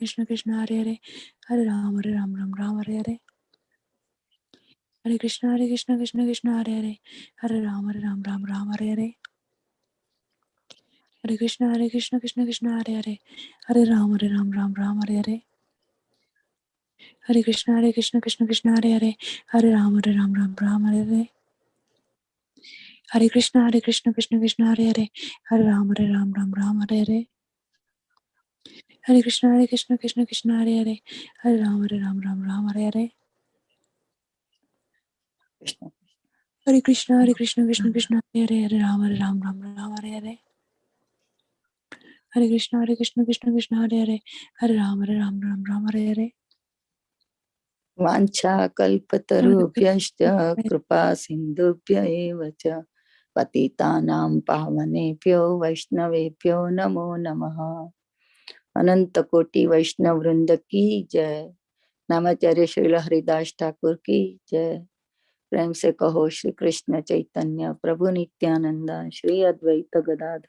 Krishna Krishna Hare Hare Hare Ram Ram Ram Hare Hare Hare Krishna Krishna Krishna Hare Hare Hare Ram Ram Hare Hare Hare Krishna Krishna Krishna Hare Hare Hare Ram Ram Hare Hare Hare Krishna Krishna Hare Hare Hare Ram Ram Hare Hare Hare Krishna Krishna Hare Hare Hare Ram Ram Hare Hare Hare Krishna Krishna Hare Hare Hare Ram Ram Hare Hare Hare Krishna Krishna Hare Hare Hare Ram Ram Hare Hare Hare Krishna Krishna Hare Hare Hare Ram Ram Hare Hare वाञ्छा कल्पतरुभ्यश्च कृपा सिन्धुभ्य एव च पतितानां पावनेभ्यो वैष्णवेभ्यो नमो नमः। अनंत कोटि वैष्णव वृंद की जय। नामाचार्य श्रील हरिदास ठाकुर की जय। प्रेम से कहो श्री कृष्ण चैतन्य प्रभु नित्यानंदा श्री अद्वैत गदाधर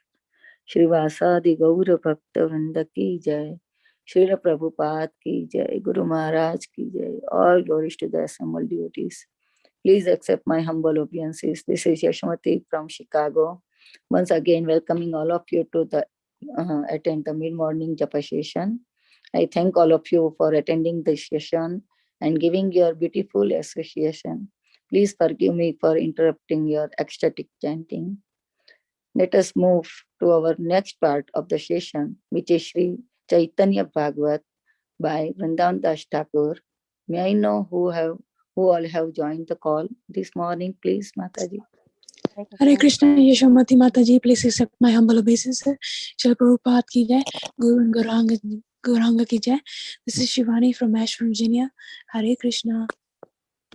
श्रीवासादि गौर भक्त वृंद की जय। श्रील प्रभुपाद की जय। गुरु महाराज की जय। All glories to the assembled devotees. Please accept my humble obeisances. This is Yashmati from Chicago. Once again welcoming all of you to the attend the mid-morning japa session. I thank all of you for attending this session and giving your beautiful association. Please forgive me for interrupting your ecstatic chanting. Let us move to our next part of the session, which is Sri Caitanya Bhagavata by Vrindavan Das Thakur. May I know who all have joined the call this morning, please, Mataji? Hare Krishna Yashamati Mataji, please accept my humble obeisances. Srila Prabhupada ki jai, Guru and Gauranga ki jai. This is Shivani from Ashburn, Virginia. Hare Krishna.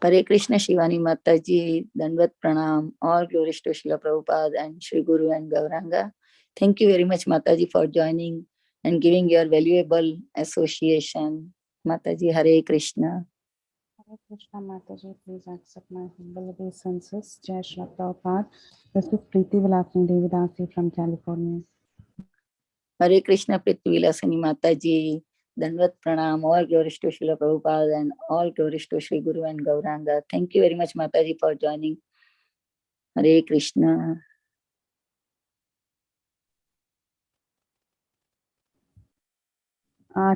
Hare Krishna Shivani Mataji, Dandavat Pranam, all glories to Srila Prabhupada and Sri Guru and Gauranga. Thank you very much, Mataji, for joining and giving your valuable association. Mataji, Hare Krishna. Hare Krishna Mataji, please accept my humble obeisances. Jai Shri Prabhupada. This is Preeti Vilasani Devidasi from California. Hare Krishna Preeti Vilasani Mataji, Dandavat Pranam, all glories to Srila Prabhupada and all glories to Sri Guru and Gauranga. Thank you very much, Mataji, for joining. Hare Krishna.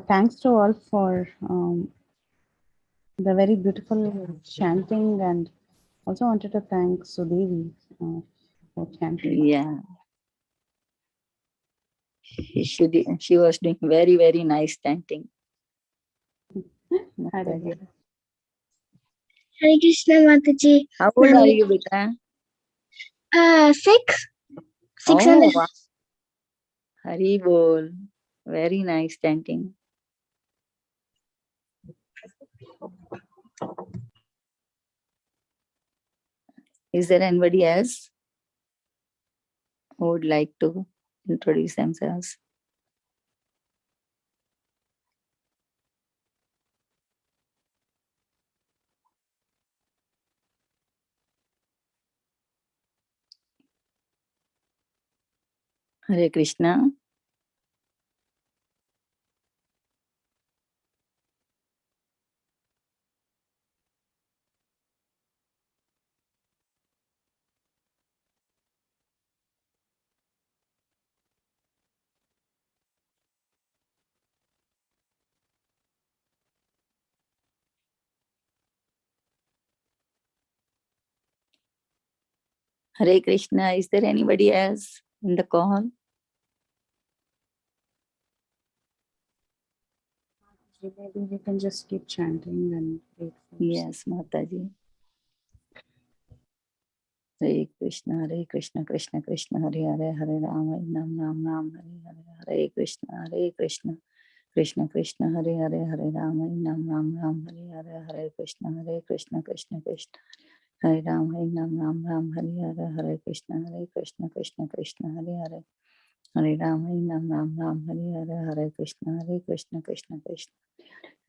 Thanks to all for the very beautiful chanting, and also wanted to thank Sudevi for chanting. Yeah. She was doing very, very nice chanting. Hare Krishna Mataji. How old are you, Beta? 6. 6 Oh, and wow. Hari Bol. Very nice chanting. Is there anybody else who would like to introduce themselves? Hare Krishna. Hare Krishna. Is there anybody else in the call? Maybe we can just keep chanting and wait for Yes, Mataji. Hare Krishna, Krishna Krishna, Hare Hare, Hare Rama, Ram, Hare Hare, Hare Krishna, Krishna Krishna, Hare Hare, Hare Rama, Ram, Hare Hare, Hare Krishna, Krishna Krishna, Hare Rama, Ram, Hare Hare, Hare Krishna, Krishna Krishna, Hare Hare, Hare Rama, Ram, Hare Hare, Hare Krishna, Krishna Krishna,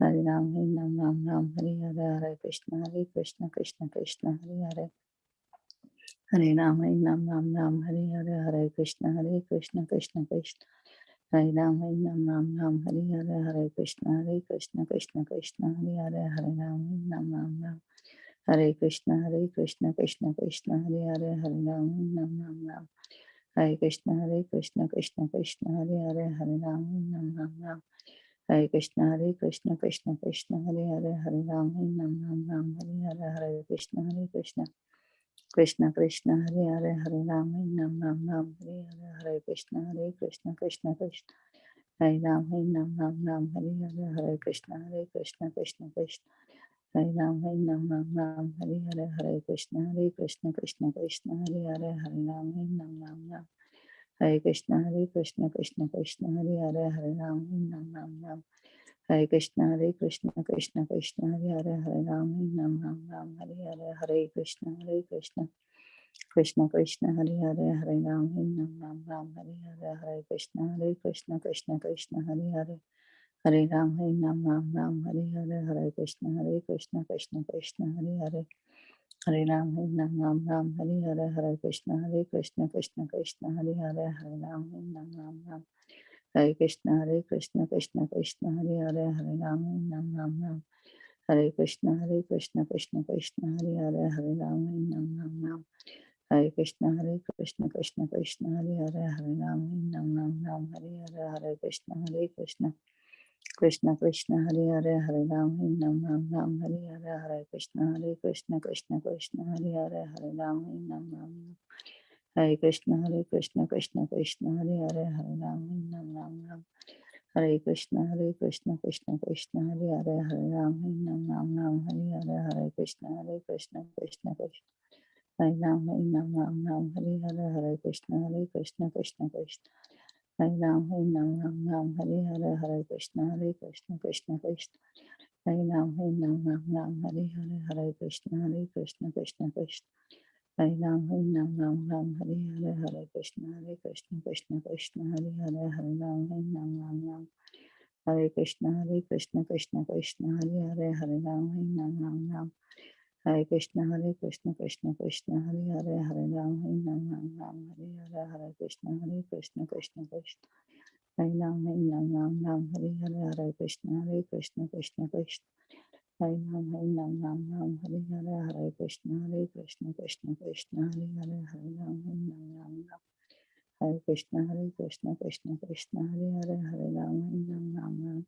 Hare Rama, Ram, Hare Hare, Hare Krishna, Krishna Hare Hare. Hare Rama, Ram, Hare Hare, Hare Krishna, Krishna Krishna, Hare Ram, Ram Ram, Hare Hare, Hare Krishna, Krishna Krishna, Hare Hare, Hare Ram, Ram Ram, Hare Krishna, Krishna Krishna, Hare Hare, Hare Ram, Ram, Hare Krishna, Krishna Krishna, Hare Hare, Hare Ram, Ram, Hare Krishna, Krishna Krishna, Hare Hare, Hare Ram, Ram, Hare Hare, Hare Krishna, Krishna Krishna, Hare Hare, Hare Ram, Ram, Hare Hare, Hare Krishna, Krishna Krishna, Hare Ram, Ram, Hare Hare, Hare Krishna, Krishna Krishna, Hare Ram, Ram, Hare Hare, Hare Krishna, Krishna Krishna, Hare Hare, Hare Ram, Ram, Hare Krishna, Krishna Krishna, Hare Hare, Hare Ram, Ram, Hare Krishna, Krishna Krishna, Hare Hare, Hare Ram, Ram, Hare Hare, Hare Krishna, Krishna Krishna, Hare Hare, Hare Ram, Ram, Hare Hare, Hare Krishna, Krishna Krishna, Hare Hare, Hare Ram, Ram, Hare Hare, Hare Krishna, Krishna Krishna, Hare Hare, Hare Ram, Ram, Hare Hare, Hare Krishna, Krishna Krishna, Hare Hare, Hare Ram, Ram, Hare Krishna, Krishna Krishna, Hare Hare, Hare Ram, Ram, Hare Krishna, Krishna Krishna, Hare Hare, Hare Ram, Ram, Hare Krishna, Krishna Krishna, Hare Hare, Hare Ram, Ram, Hare Hare, Hare Krishna, Krishna Krishna, Hare Hare, Hare Ram, Ram, Hare Hare, Hare Krishna, Krishna Krishna, Hare Hare, Hare Ram, Ram, Hare Krishna, Krishna Krishna, Hare Hare, Hare Ram, Ram, Hare Krishna, Krishna Krishna, Hare Hare, Hare Ram, Ram, Hare Hare, Hare Krishna, Krishna Krishna, Hare Ram, Ram, Hare Hare, Hare Krishna, Krishna Krishna, Hare Ram, Ram, Hare Hare, Hare Krishna, Krishna Krishna, Hare Ram, Ram, Hare Hare, Hare Krishna, Krishna Krishna, Hare Ram, Ram, Hare Hare, Hare Krishna, Krishna Krishna, Hare Hare, Hare Ram, Ram, Hare Krishna, Krishna Krishna, Hare Hare, Hare Ram, Ram, Hare Krishna, Krishna Krishna, Hare Hare, Hare Ram, Ram, Hare Hare, Hare Krishna, Krishna Krishna, Hare Ram, Ram, Hare Hare, Hare Krishna, Krishna Krishna, Hare Ram, Ram, Hare Hare, Hare Krishna, Krishna Krishna, Hare Hare, Hare Ram, Ram, Hare Krishna, Krishna Krishna, Hare Hare, Hare Ram,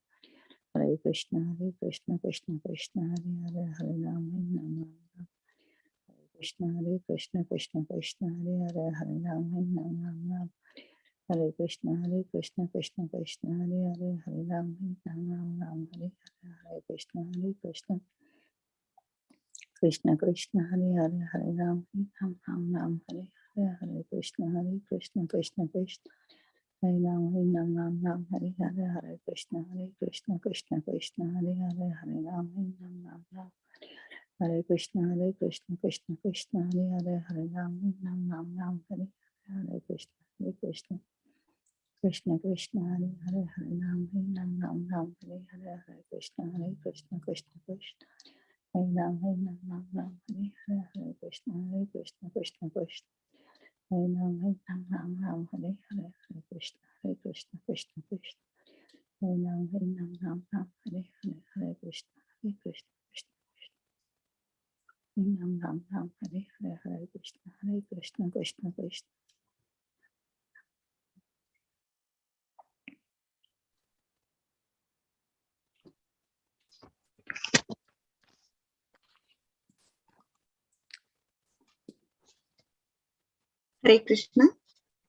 Ram, Hare Krishna, Krishna Krishna, Hare Hare, Hare Ram, Ram, Krishna, Krishna Krishna, Hare Hare, Hare Ram, Ram, Hare Krishna, Krishna Krishna, Hare Hare, Hare Ram, Ram, Hare Hare, Hare Krishna, Krishna Krishna, Hare Hare, Hare Ram, Ram, Hare Hare, Hare Krishna, Krishna Krishna, Hare Ram, Ram, Hare Hare, Hare Krishna, Krishna Krishna, Hare Hare, Hare Ram, Ram, Hare Krishna, Krishna Krishna, Hare Hare, Hare Ram, Ram, Hare Hare, Krishna, Krishna Krishna, Hare Hare, Hare Ram, Ram, Hare Hare, Hare Krishna, Krishna Krishna, Hare Ram, Ram, Hare Hare, Hare Krishna, Krishna Krishna, Hare Ram, Ram, Hare Hare, Hare Krishna, Krishna Krishna, Hare Ram, Ram, Hare Hare, Hare Krishna, Krishna Krishna, Ram, Hare Hare, Hare Krishna, Krishna Krishna, Hare Krishna.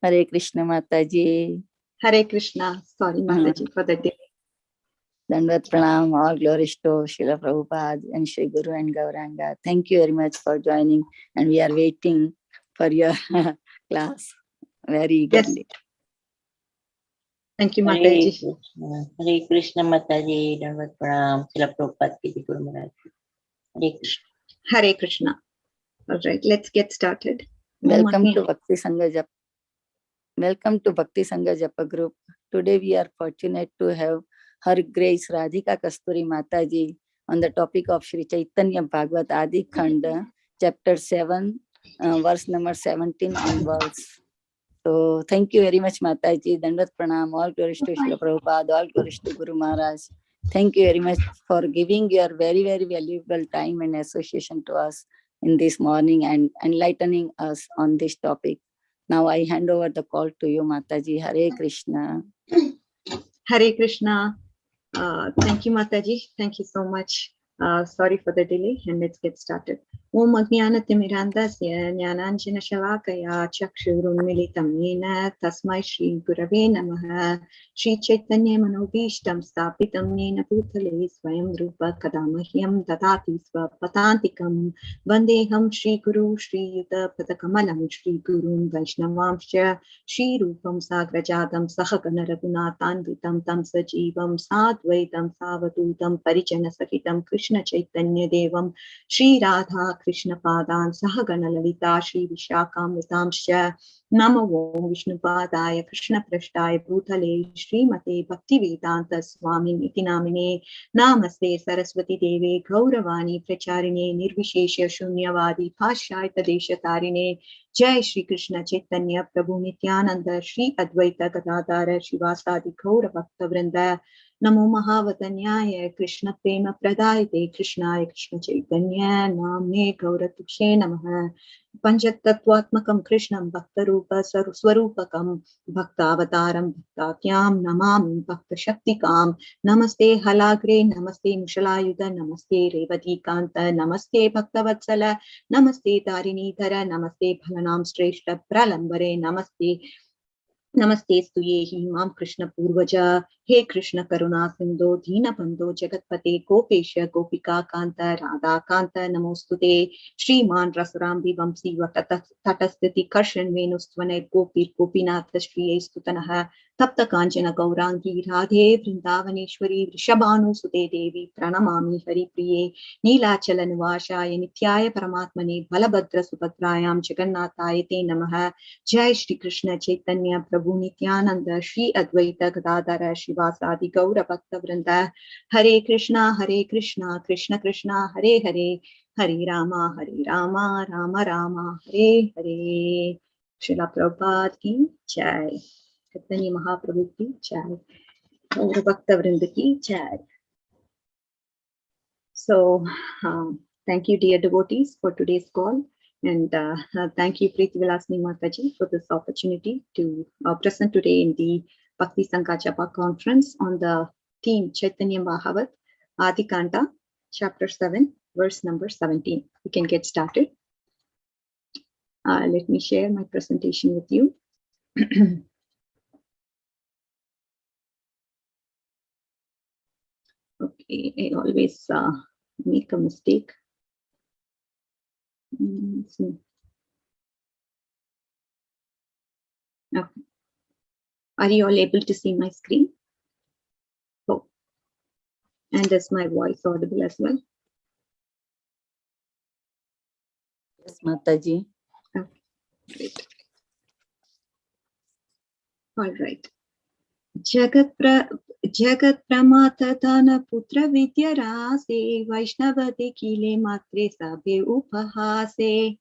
Hare Krishna, Mataji. Hare Krishna. Sorry, Mataji, for the delay. Dandavat Pranam, all glories to Srila Prabhupada and Shri Guru and Gauranga. Thank you very much for joining, and we are waiting for your class very eagerly. Yes. Thank you, Hare Mataji. Krishna, Hare Krishna, Mataji, Dandavat Pranam, Srila Prabhupada Ki Guru Maharaj. Hare Krishna. Hare Krishna. All right, let's get started. Welcome to Bhakti Sangha Japa. Welcome to Bhakti Sangha Japa group. Today we are fortunate to have Her Grace Radhika Kasturi Mataji on the topic of Sri Caitanya Bhagavata Adi Khanda, chapter 7, verse number 17 onwards. So thank you very much, Mataji. Dandat Pranam. All glories to Srila Prabhupada. All glories to Guru Maharaj. Thank you very much for giving your very, very valuable time and association to us in this morning and enlightening us on this topic. Now I hand over the call to you, Mataji. Hare Krishna. Hare Krishna. Thank you, Mataji. Thank you so much. Sorry for the delay, and let's get started. Om Ajnanatimirandasya Jnananjana Shalakaya Chakshurunmilitam Yena Tasmai Shri Gurave Namaha Shri Chaitanya Manobishtam Stapitam Nena Bhutale Swayam Rupa Kadamahyam Dadati Swapatantikam Vandeham Shri Guru Shri Yuta Padakamalam Shri Gurun Vaishnavamscha Shri Rupam Sagrajadam Sahagana Raghunatanvitam Tam Sajivam Sadvaitam Savadutam Parijana Sahitam Krishna Chaitanya Devam Shri Radha Krishna Padan Sahagana Lalita Shri Vishakam Namo Vishnu Padaya Krishna Prashtaya Bhutale Shri Mate Bhakti Vedanta Swami Iti Namine Namaste Saraswati Deve Gauravani Pracharine Nirvishesha Shunyavadi Pashaita Deshatarine Jai Shri Krishna Chaitanya Prabhu Nityananda Shri Advaita Gadadara Shivasadi Gaura Bhakta Vrinda Namo Mahavatanyaya Krishna Prema Pradayate Krishnaya Krishna Chaitanya Namne Gaura Tukshe Namaha Panchatattvatmakam Krishnam Bhaktarupa Swarupakam Bhaktavataram Bhaktatyam Namam Bhakta Shaktikam Namaste Halagre Namaste Mushalayuda Namaste Revati Kanta Namaste Bhaktavatsala Namaste Tarini Thara Namaste Bhalanam Shreshta Pralambare Namaste Namaste Stuyehi Mam Krishna Purvaja He Krishna Karuna Sindho Dina Bandho Jagatpate Gopesha Gopika Kanta Radha Kanta Namostute Shriman Rasarambi Vamsi Tatastiti Karshan Venustwane Gopir Gopinath Shri Stutanaha Tapta Kanchana Gaurangi Radhe Vrindavaneshwari Vrishabhanu Sute Devi Pranamami Hari Priye Neelachala Nivashaya Nityaya Paramatmane Balabhadra Subhadrayam Jagannathaya Te Namaha Jai Shri Krishna Chaitanya Prabhu Nityananda Shri Advaita Gadadara Shivasadi Gaura Bhakta Vrinda Hare Krishna Krishna Krishna Hare Hare Hare Rama Rama Rama Hare Hare Srila Prabhupada ki Jai Chaitanya Mahaprabhu ki Jai Gaura Bhakta Vrinda ki Jai. So thank you dear devotees for today's call. And thank you, Preeti Vilasini Mataji, for this opportunity to present today in the Bhakti Sangha Japa conference on the theme Caitanya Bhagavata Adi Khanda, chapter 7, verse number 17. We can get started. Let me share my presentation with you. Okay, I always make a mistake. Okay. Are you all able to see my screen? Oh, and is my voice audible as well? Yes, Mataji. Okay, great. All right. Jagat Pramata Dana Putra Vidya Rase Vaishnavati Kile Matre Sabhe Upahase.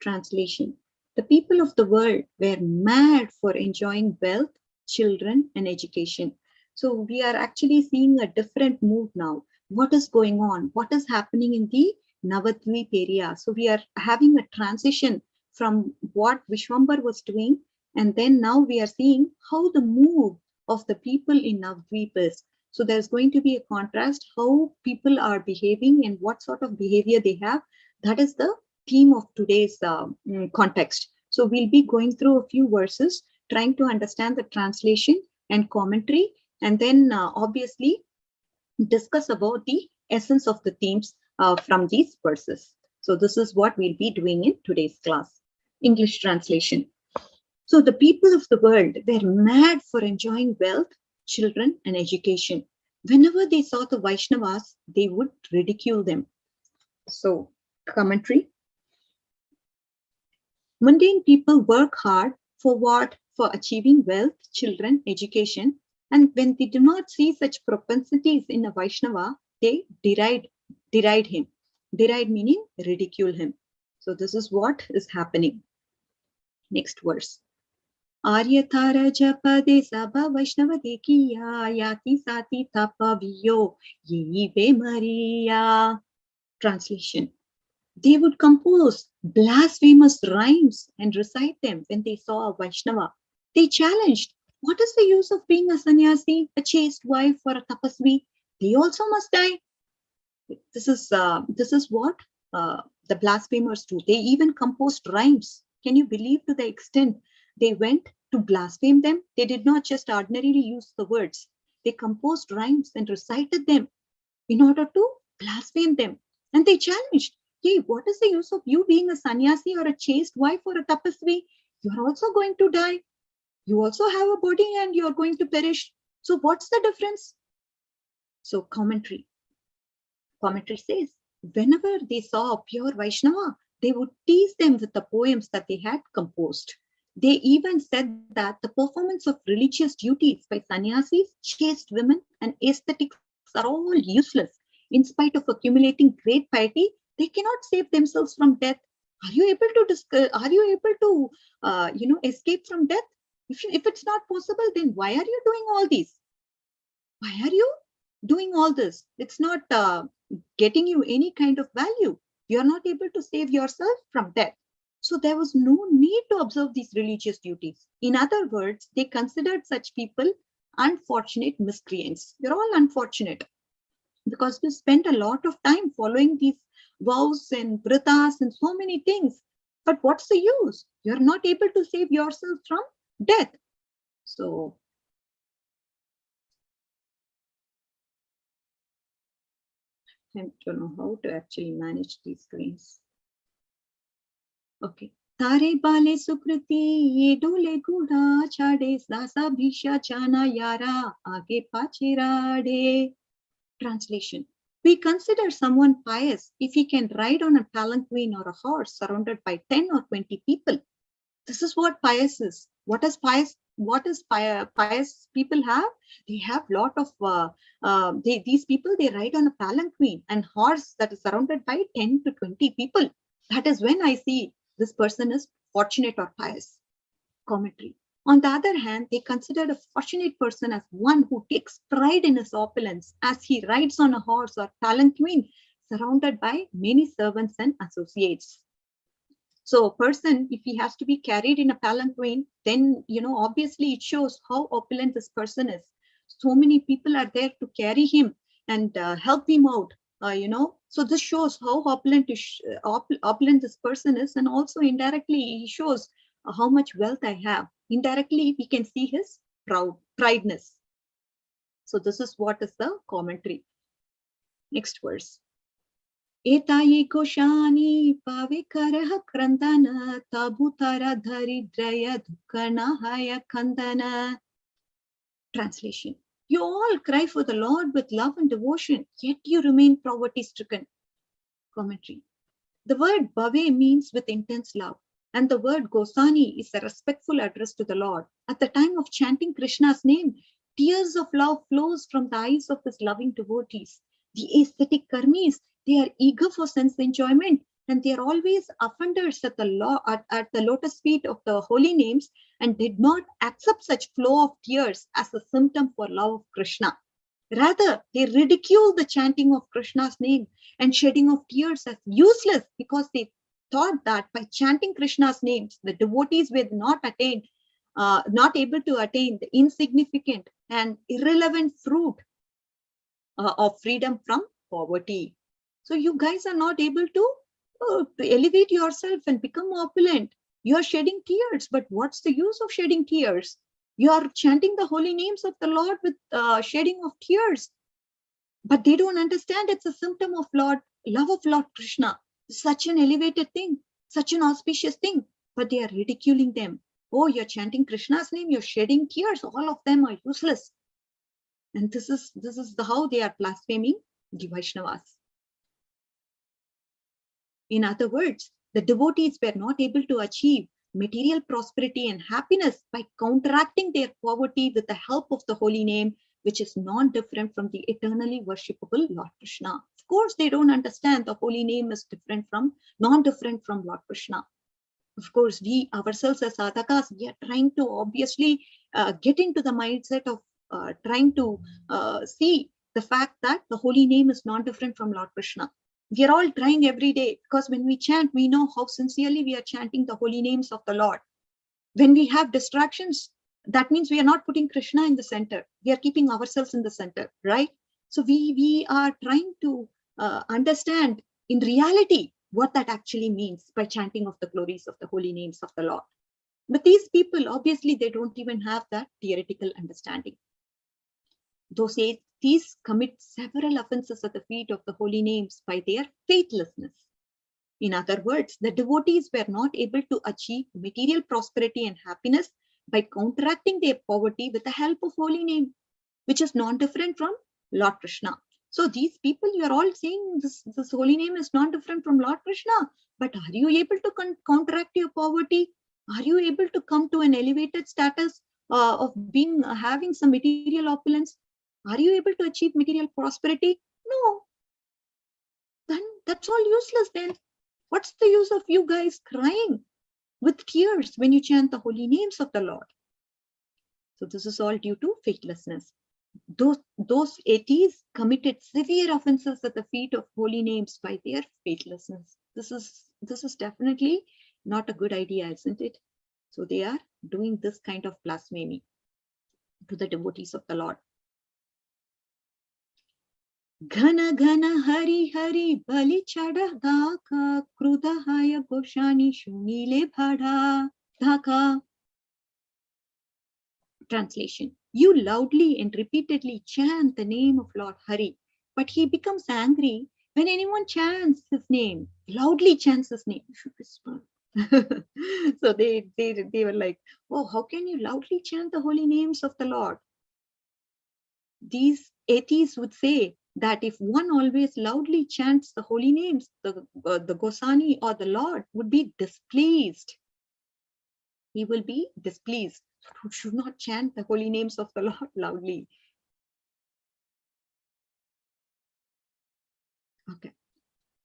Translation. The people of the world were mad for enjoying wealth, children, and education. So we are actually seeing a different move now. What is going on? What is happening in the Navadvip area? So we are having a transition from what Vishwambar was doing, and then now we are seeing how the move of the people in Navadvip is. So there's going to be a contrast, how people are behaving and what sort of behavior they have. That is the theme of today's context. So we'll be going through a few verses, trying to understand the translation and commentary, and then obviously discuss about the essence of the themes from these verses. So this is what we'll be doing in today's class. English translation. So the people of the world were mad for enjoying wealth, children, and education. Whenever they saw the Vaishnavas, they would ridicule them. So commentary. Mundane people work hard for what? For achieving wealth, children, education. And when they do not see such propensities in a Vaishnava, they deride him. Deride meaning ridicule him. So this is what is happening. Next verse. Aryatara japade sabha Vaishnavade kiya yati sati tapaviyo ye Maria. Translation. They would compose blasphemous rhymes and recite them when they saw a Vaishnava. They challenged, what is the use of being a sannyasi, a chaste wife, or a tapasvi? They also must die. This is what the blasphemers do. They even composed rhymes. Can you believe to the extent they went to blaspheme them? They did not just ordinarily use the words. They composed rhymes and recited them in order to blaspheme them. And they challenged, hey, what is the use of you being a sannyasi or a chaste wife or a tapasvi? You're also going to die. You also have a body and you're going to perish. So what's the difference? So commentary says, whenever they saw a pure Vaishnava, they would tease them with the poems that they had composed. They even said that the performance of religious duties by sannyasis, chaste women, and aesthetics are all useless. In spite of accumulating great piety, they cannot save themselves from death. Are you able to escape from death? If it's not possible, then why are you doing all these? Why are you doing all this? It's not getting you any kind of value. You're not able to save yourself from death. So there was no need to observe these religious duties. In other words, they considered such people unfortunate miscreants. You're all unfortunate because we spent a lot of time following these vows and vratas and so many things. But what's the use? You're not able to save yourself from death. So I don't know how to actually manage these screens. Okay. Tare bale sukriti ye dole guda chade dasa bhisha chana yara age pachirade. Translation. We consider someone pious if he can ride on a palanquin or a horse surrounded by 10 or 20 people. This is what pious is. What is pious people have? They have lot of these people, they ride on a palanquin and horse that is surrounded by 10 to 20 people. That is when I see this person is fortunate or pious. Commentary. On the other hand, they considered a fortunate person as one who takes pride in his opulence as he rides on a horse or palanquin surrounded by many servants and associates. So a person, if he has to be carried in a palanquin, then, obviously it shows how opulent this person is. So many people are there to carry him and help him out, So this shows how opulent this person is. And also indirectly, he shows how much wealth I have. Indirectly, we can see his prideness. So this is what is the commentary. Next verse. Etayi koshani pavikarah krandana tabutara dharidraya dukkana haya kandana. Translation. You all cry for the Lord with love and devotion, yet you remain poverty-stricken. Commentary. The word bhave means with intense love, and the word gosani is a respectful address to the Lord. At the time of chanting Krishna's name, tears of love flows from the eyes of his loving devotees. The aesthetic karmis, they are eager for sense enjoyment, and they are always offenders at the lotus feet of the holy names, and did not accept such flow of tears as a symptom for love of Krishna. Rather, they ridicule the chanting of Krishna's name and shedding of tears as useless, because they thought that by chanting Krishna's names, the devotees were not able to attain the insignificant and irrelevant fruit of freedom from poverty. So you guys are not able to elevate yourself and become opulent. You are shedding tears, but what's the use of shedding tears? You are chanting the holy names of the Lord with shedding of tears. But they don't understand it's a symptom of love of Lord Krishna. Such an elevated thing, such an auspicious thing, but they are ridiculing them. Oh, you're chanting Krishna's name, you're shedding tears, all of them are useless. And this is how they are blaspheming the Vaishnavas. In other words, the devotees were not able to achieve material prosperity and happiness by counteracting their poverty with the help of the holy name, which is non-different from the eternally worshipable Lord Krishna. Of course, they don't understand the holy name is non-different from Lord Krishna. Of course, we ourselves as sadhakas, we are trying to obviously get into the mindset of trying to see the fact that the holy name is not different from Lord Krishna. We are all trying every day, because when we chant, we know how sincerely we are chanting the holy names of the Lord. When we have distractions, that means we are not putting Krishna in the center. We are keeping ourselves in the center, right? So we are trying to understand in reality what that actually means by chanting of the glories of the holy names of the Lord. But these people, obviously, they don't even have that theoretical understanding. Those atheists commit several offenses at the feet of the holy names by their faithlessness. In other words, the devotees were not able to achieve material prosperity and happiness by counteracting their poverty with the help of holy name, which is non-different from Lord Krishna. So these people, you are all saying this holy name is not different from Lord Krishna, but are you able to counteract your poverty? Are you able to come to an elevated status of having some material opulence? Are you able to achieve material prosperity? No. Then that's all useless then. What's the use of you guys crying with tears when you chant the holy names of the Lord? So this is all due to faithlessness. Those atheists committed severe offenses at the feet of holy names by their faithlessness. This is definitely not a good idea, isn't it? So they are doing this kind of blasphemy to the devotees of the Lord. Ghana ghana hari hari bali chada dhaka krudahaya goshani shunile bhada dhaka. Translation: you loudly and repeatedly chant the name of Lord Hari, but he becomes angry when anyone chants his name, loudly chants his name. You should whisper. So they were like, oh, how can you loudly chant the holy names of the Lord? These atheists would say that if one always loudly chants the holy names, the Gosani or the Lord would be displeased. He will be displeased. So should not chant the holy names of the Lord loudly. Okay.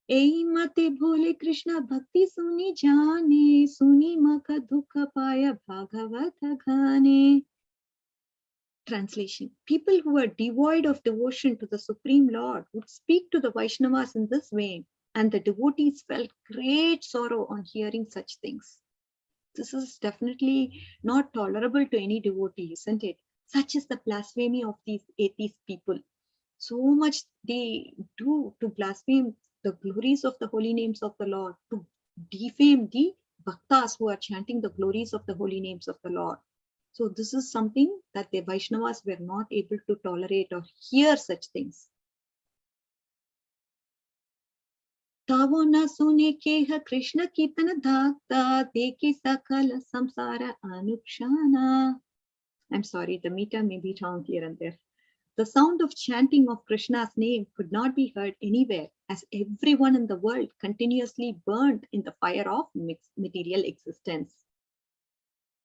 Ei mate bhole Krishna bhakti suni jane, suni maka dukha paya bhagavata ghane. Translation: people who are devoid of devotion to the Supreme Lord would speak to the Vaishnavas in this way, and the devotees felt great sorrow on hearing such things. This is definitely not tolerable to any devotee, isn't it? Such is the blasphemy of these atheist people. So much they do to blaspheme the glories of the holy names of the Lord, to defame the bhaktas who are chanting the glories of the holy names of the Lord. So this is something that the Vaishnavas were not able to tolerate or hear such things. Tavo na sune keha Krishna Kirtana dhakta deki sakala samsara anukshana. I'm sorry, the meter may be wrong here and there. The sound of chanting of Krishna's name could not be heard anywhere, as everyone in the world continuously burned in the fire of material existence.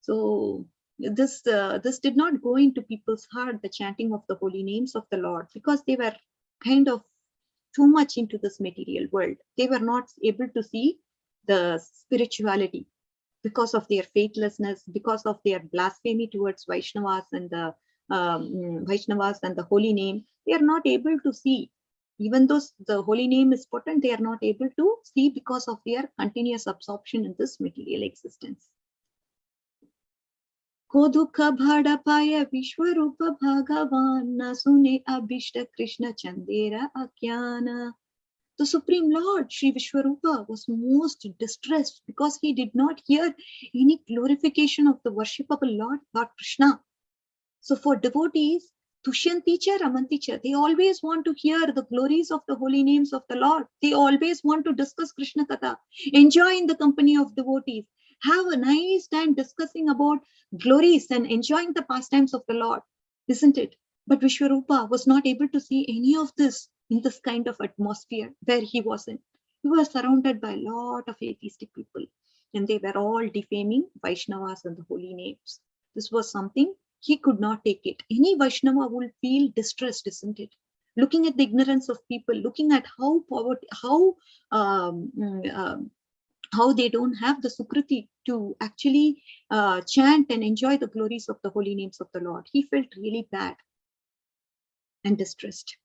So this did not go into people's heart, the chanting of the holy names of the Lord, because they were kind of too much into this material world. They were not able to see the spirituality because of their faithlessness, because of their blasphemy towards Vaishnavas and the holy name. They are not able to see. Even though the holy name is potent, they are not able to see because of their continuous absorption in this material existence. Kodukha bhadapaya vishwarupa bhagavan nasune abhishta Krishna chandera akyana. The Supreme Lord, Sri Vishwarupa, was most distressed because he did not hear any glorification of the worshipable Lord Krishna. So for devotees, Tushyanticha Ramanticha, they always want to hear the glories of the holy names of the Lord. They always want to discuss Krishna Katha, enjoy in the company of devotees, have a nice time discussing about glories and enjoying the pastimes of the Lord, isn't it? But Vishwarupa was not able to see any of this in this kind of atmosphere where he was in. He was surrounded by a lot of atheistic people, and they were all defaming Vaishnavas and the holy names. This was something he could not take it. Any Vaishnava will feel distressed, isn't it? Looking at the ignorance of people, looking at how poverty, how how they don't have the sukriti to actually chant and enjoy the glories of the holy names of the Lord. He felt really bad and distressed.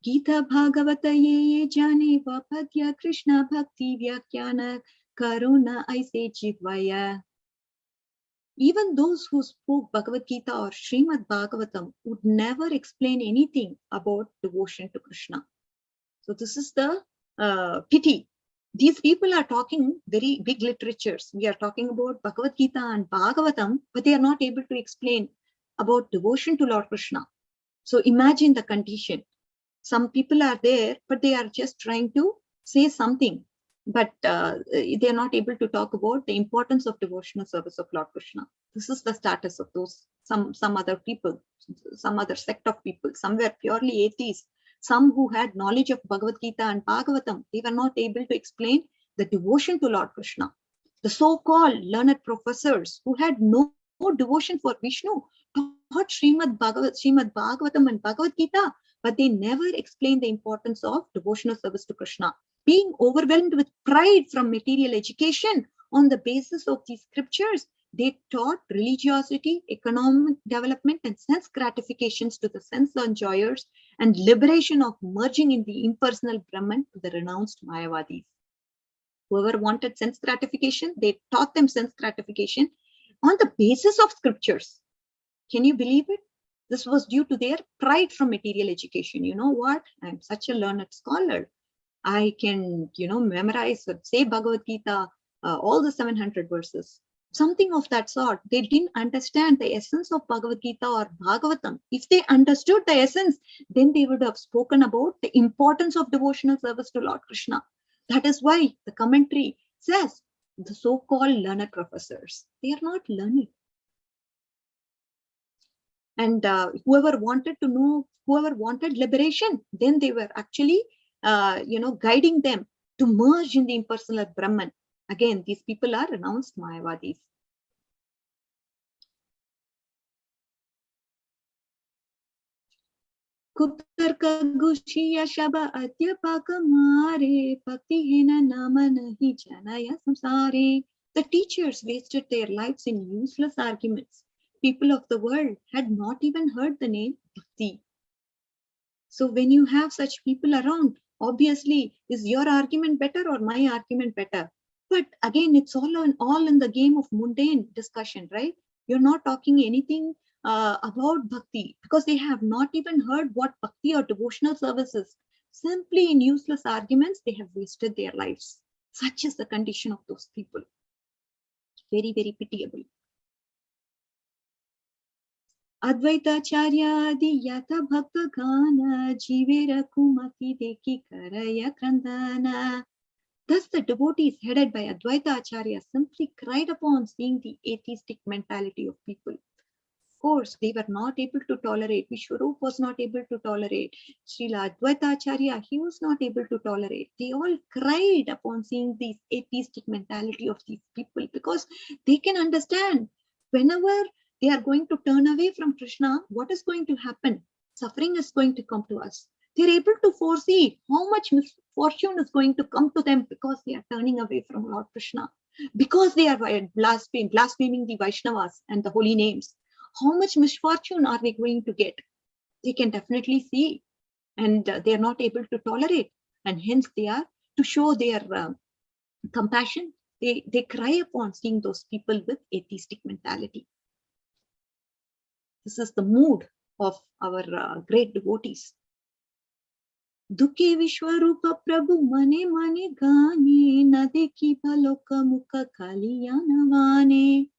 Gita Bhagavata ye jane vapadya Krishna bhakti vyakyana karuna aise jivaya. Even those who spoke Bhagavad Gita or Srimad Bhagavatam would never explain anything about devotion to Krishna. So this is the pity. These people are talking very big literatures. We are talking about Bhagavad Gita and Bhagavatam, but they are not able to explain about devotion to Lord Krishna. So imagine the condition. Some people are there, but they are just trying to say something, but they are not able to talk about the importance of devotional service of Lord Krishna. This is the status of those, some other people, some other sect of people. Some were purely atheists. Some who had knowledge of Bhagavad Gita and Bhagavatam, they were not able to explain the devotion to Lord Krishna. The so-called learned professors who had no devotion for Vishnu taught Srimad Bhagavatam and Bhagavad Gita, but they never explained the importance of devotional service to Krishna. Being overwhelmed with pride from material education on the basis of these scriptures, they taught religiosity, economic development, and sense gratifications to the sense enjoyers, and liberation of merging in the impersonal Brahman to the renounced Mayavadis. Whoever wanted sense gratification, they taught them sense gratification on the basis of scriptures. Can you believe it? This was due to their pride from material education. You know what? I'm such a learned scholar. I can, memorize or say Bhagavad Gita, all the 700 verses. Something of that sort. They didn't understand the essence of Bhagavad Gita or Bhagavatam. If they understood the essence, then they would have spoken about the importance of devotional service to Lord Krishna. That is why the commentary says the so-called learned professors, they are not learned. And whoever wanted liberation, then they were actually, guiding them to merge in the impersonal Brahman. Again, these people are renounced Mayavadis. Kutarka gushiya shaba atyapaka mare bhakti hena nama nahi janaya samsare. The teachers wasted their lives in useless arguments. People of the world had not even heard the name Bhakti. So when you have such people around, obviously, is your argument better or my argument better? But again, it's all in the game of mundane discussion, right? You're not talking anything about bhakti because they have not even heard what bhakti or devotional service is. Simply in useless arguments, they have wasted their lives. Such is the condition of those people. Very, very pitiable. Advaitacharya Yata Bhakta Gana Jivera Kumati Deki Karaya Krandana. Thus the devotees headed by Advaita Acharya simply cried upon seeing the atheistic mentality of people. Of course, they were not able to tolerate. Vishwarup was not able to tolerate. Srila Advaita Acharya, he was not able to tolerate. They all cried upon seeing the atheistic mentality of these people because they can understand whenever they are going to turn away from Krishna, what is going to happen? Suffering is going to come to us. They're able to foresee how much misfortune is going to come to them because they are turning away from Lord Krishna, because they are blaspheming the Vaishnavas and the holy names. How much misfortune are they going to get? They can definitely see, and they are not able to tolerate, and hence they are to show their compassion. They cry upon seeing those people with atheistic mentality. This is the mood of our great devotees. Dukhe Vishwarupa Prabhu mane mane gane na dekhi baloka mukha kaliyana vane.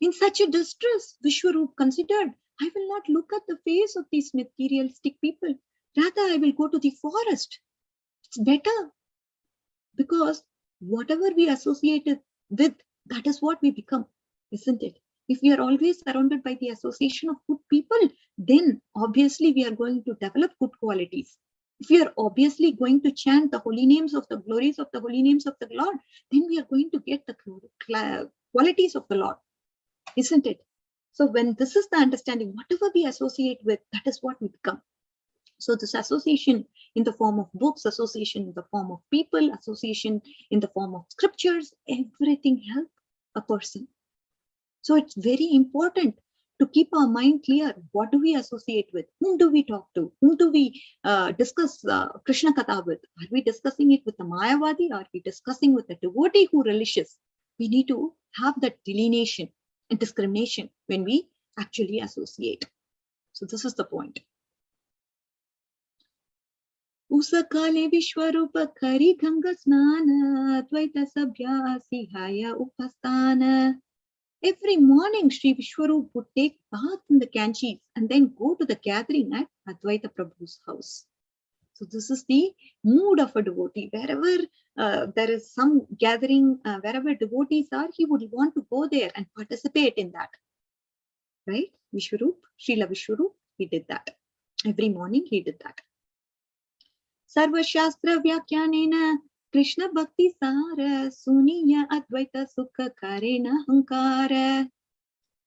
In such a distress, Vishwarup considered, I will not look at the face of these materialistic people. Rather, I will go to the forest. It's better. Because whatever we associate it with, that is what we become, isn't it? If we are always surrounded by the association of good people, then obviously we are going to develop good qualities. If we are obviously going to chant the holy names of the glories of the holy names of the Lord, then we are going to get the qualities of the Lord, isn't it? So when this is the understanding, whatever we associate with, that is what we become. So this association in the form of books, association in the form of people, association in the form of scriptures. Everything helps a person. So it's very important to keep our mind clear. What do we associate with? Whom do we talk to? Whom do we discuss Krishna Katha with? Are we discussing it with the Mayavadi? Are we discussing with the devotee who relishes? We need to have that delineation and discrimination when we actually associate. So this is the point. Usakale Vishwarupa Kari Ganga Snana Dvaita Sabhya Sihaya Upasthana. Every morning, Sri Vishwarup would take bath in the Kanchis and then go to the gathering at Advaita Prabhu's house. So this is the mood of a devotee. Wherever there is some gathering, wherever devotees are, he would want to go there and participate in that. Right? Vishwarup, Srila Vishwarup, he did that. Every morning he did that. Sarva Shastra Vyakyanena Krishna Bhakti Sara Suniya Advaita Sukha Karena Hankara.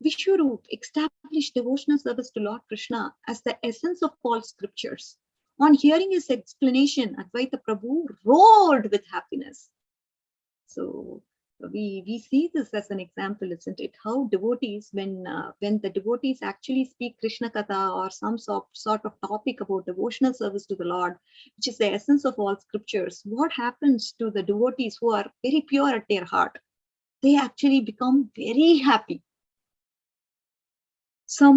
Vishwarup established devotional service to Lord Krishna as the essence of all scriptures. On hearing his explanation, Advaita Prabhu roared with happiness. So we see this as an example, isn't it? How devotees, when the devotees actually speak Krishna Katha or some sort of topic about devotional service to the Lord, which is the essence of all scriptures, what happens to the devotees who are very pure at their heart? They actually become very happy. So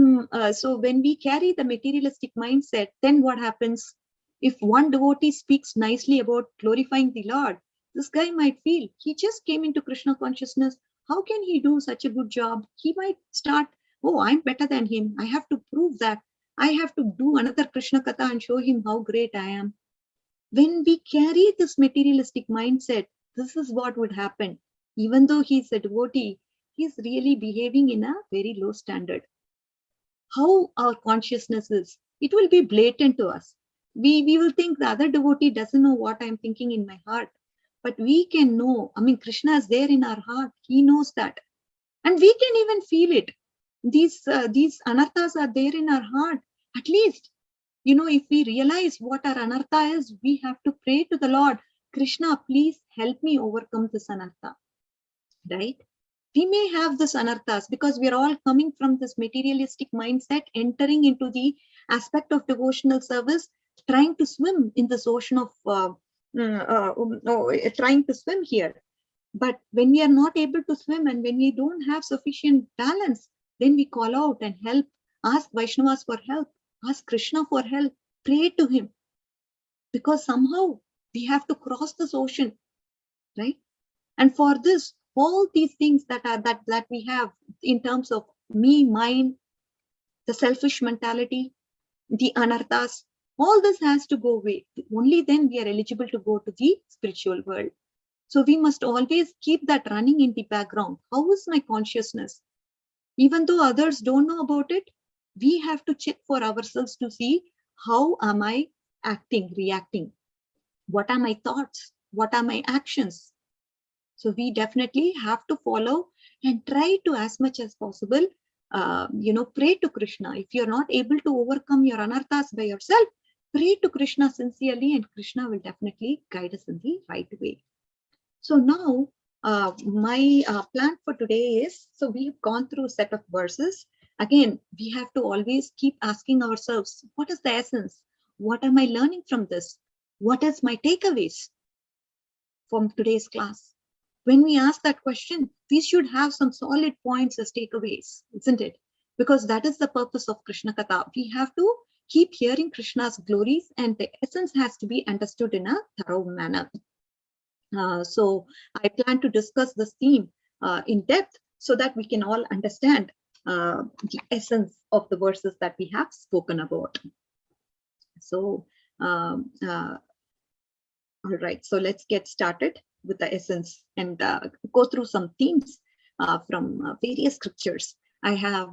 when we carry the materialistic mindset, then what happens? If one devotee speaks nicely about glorifying the Lord, this guy might feel he just came into Krishna consciousness. How can he do such a good job? He might start, oh, I'm better than him. I have to prove that. I have to do another Krishna Katha and show him how great I am. When we carry this materialistic mindset, this is what would happen. Even though he's a devotee, he's really behaving in a very low standard. How our consciousness is, it will be blatant to us. We will think the other devotee doesn't know what I'm thinking in my heart. But we can know, Krishna is there in our heart. He knows that. And we can even feel it. These anarthas are there in our heart. At least, if we realize what our anartha is, we have to pray to the Lord. Krishna, please help me overcome this anartha. Right? We may have this anarthas because we are all coming from this materialistic mindset, entering into the aspect of devotional service, trying to swim in this ocean of trying to swim here. But when we are not able to swim and when we don't have sufficient balance, then we call out and help, ask Vaishnavas for help, ask Krishna for help, pray to him. Because somehow we have to cross this ocean, right? And for this, all these things that we have in terms of me, mine, the selfish mentality, the anarthas, all this has to go away. Only then we are eligible to go to the spiritual world. So we must always keep that running in the background. How is my consciousness? Even though others don't know about it, we have to check for ourselves to see how am I acting, reacting? What are my thoughts? What are my actions? So we definitely have to follow and try to, as much as possible, pray to Krishna. If you're not able to overcome your anarthas by yourself, pray to Krishna sincerely and Krishna will definitely guide us in the right way. So now my plan for today is, so we've gone through a set of verses. Again, we have to always keep asking ourselves, what is the essence? What am I learning from this? What is my takeaways from today's class? When we ask that question, we should have some solid points as takeaways, isn't it? Because that is the purpose of Krishna Katha. We have to keep hearing Krishna's glories and the essence has to be understood in a thorough manner. So I plan to discuss this theme in depth so that we can all understand the essence of the verses that we have spoken about. So, all right, so let's get started with the essence and go through some themes from various scriptures. I have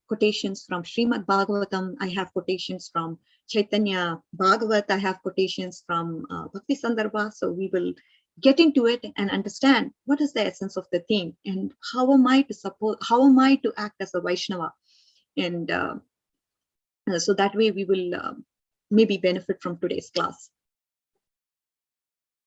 quotations from Srimad Bhagavatam. I have quotations from Caitanya Bhagavata. I have quotations from Bhakti Sandarbha. So we will get into it and understand what is the essence of the theme and how am I to act as a Vaishnava. And so that way we will maybe benefit from today's class.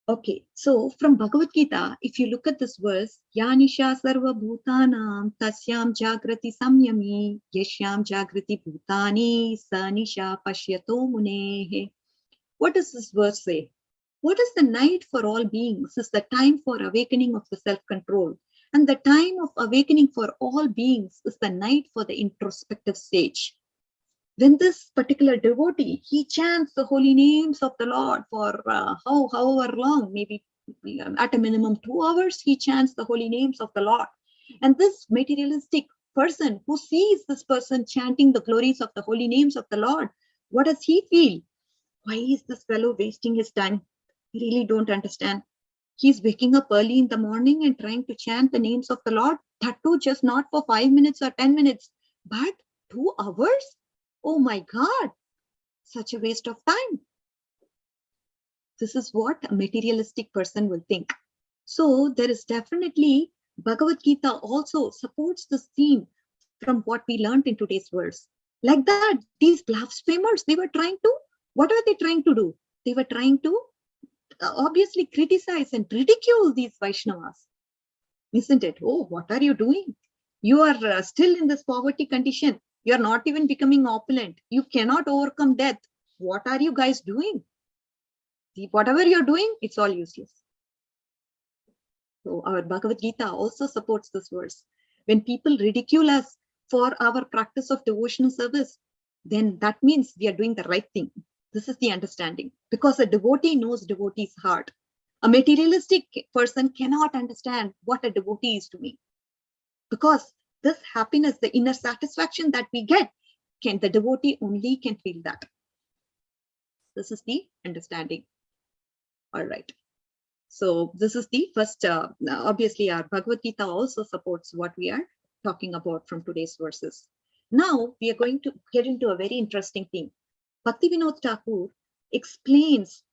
Okay, so from Bhagavad Gita, if you look at this verse, Yanisha sarva bhutanam tasyam jagrati samyami yashyam jagrati bhutani sanisha pashyato munehe. What does this verse say? What is the night for all beings is the time for awakening of the self-control. And the time of awakening for all beings is the night for the introspective stage. When this particular devotee, he chants the holy names of the Lord for however long, maybe at a minimum 2 hours, he chants the holy names of the Lord. And this materialistic person who sees this person chanting the glories of the holy names of the Lord, what does he feel? Why is this fellow wasting his time? I really don't understand. He's waking up early in the morning and trying to chant the names of the Lord, that too just not for 5 minutes or 10 minutes, but 2 hours? Oh my God, such a waste of time. This is what a materialistic person will think. So there is definitely, Bhagavad Gita also supports this theme from what we learned in today's verse. Like that, these blasphemers, they were trying to, what were they trying to do? They were trying to obviously criticize and ridicule these Vaishnavas. Isn't it? Oh, what are you doing? You are still in this poverty condition. You are not even becoming opulent. You cannot overcome death. What are you guys doing? See, whatever you're doing, it's all useless. So our Bhagavad Gita also supports this verse. When people ridicule us for our practice of devotional service, then that means we are doing the right thing. This is the understanding. Because a devotee knows devotee's heart. A materialistic person cannot understand what a devotee is doing. Because this happiness, the inner satisfaction that we get, the devotee only can feel that. This is the understanding. All right. So this is the first, obviously our Bhagavad Gita also supports what we are talking about from today's verses. Now we are going to get into a very interesting thing. Bhaktivinoda Thakur explains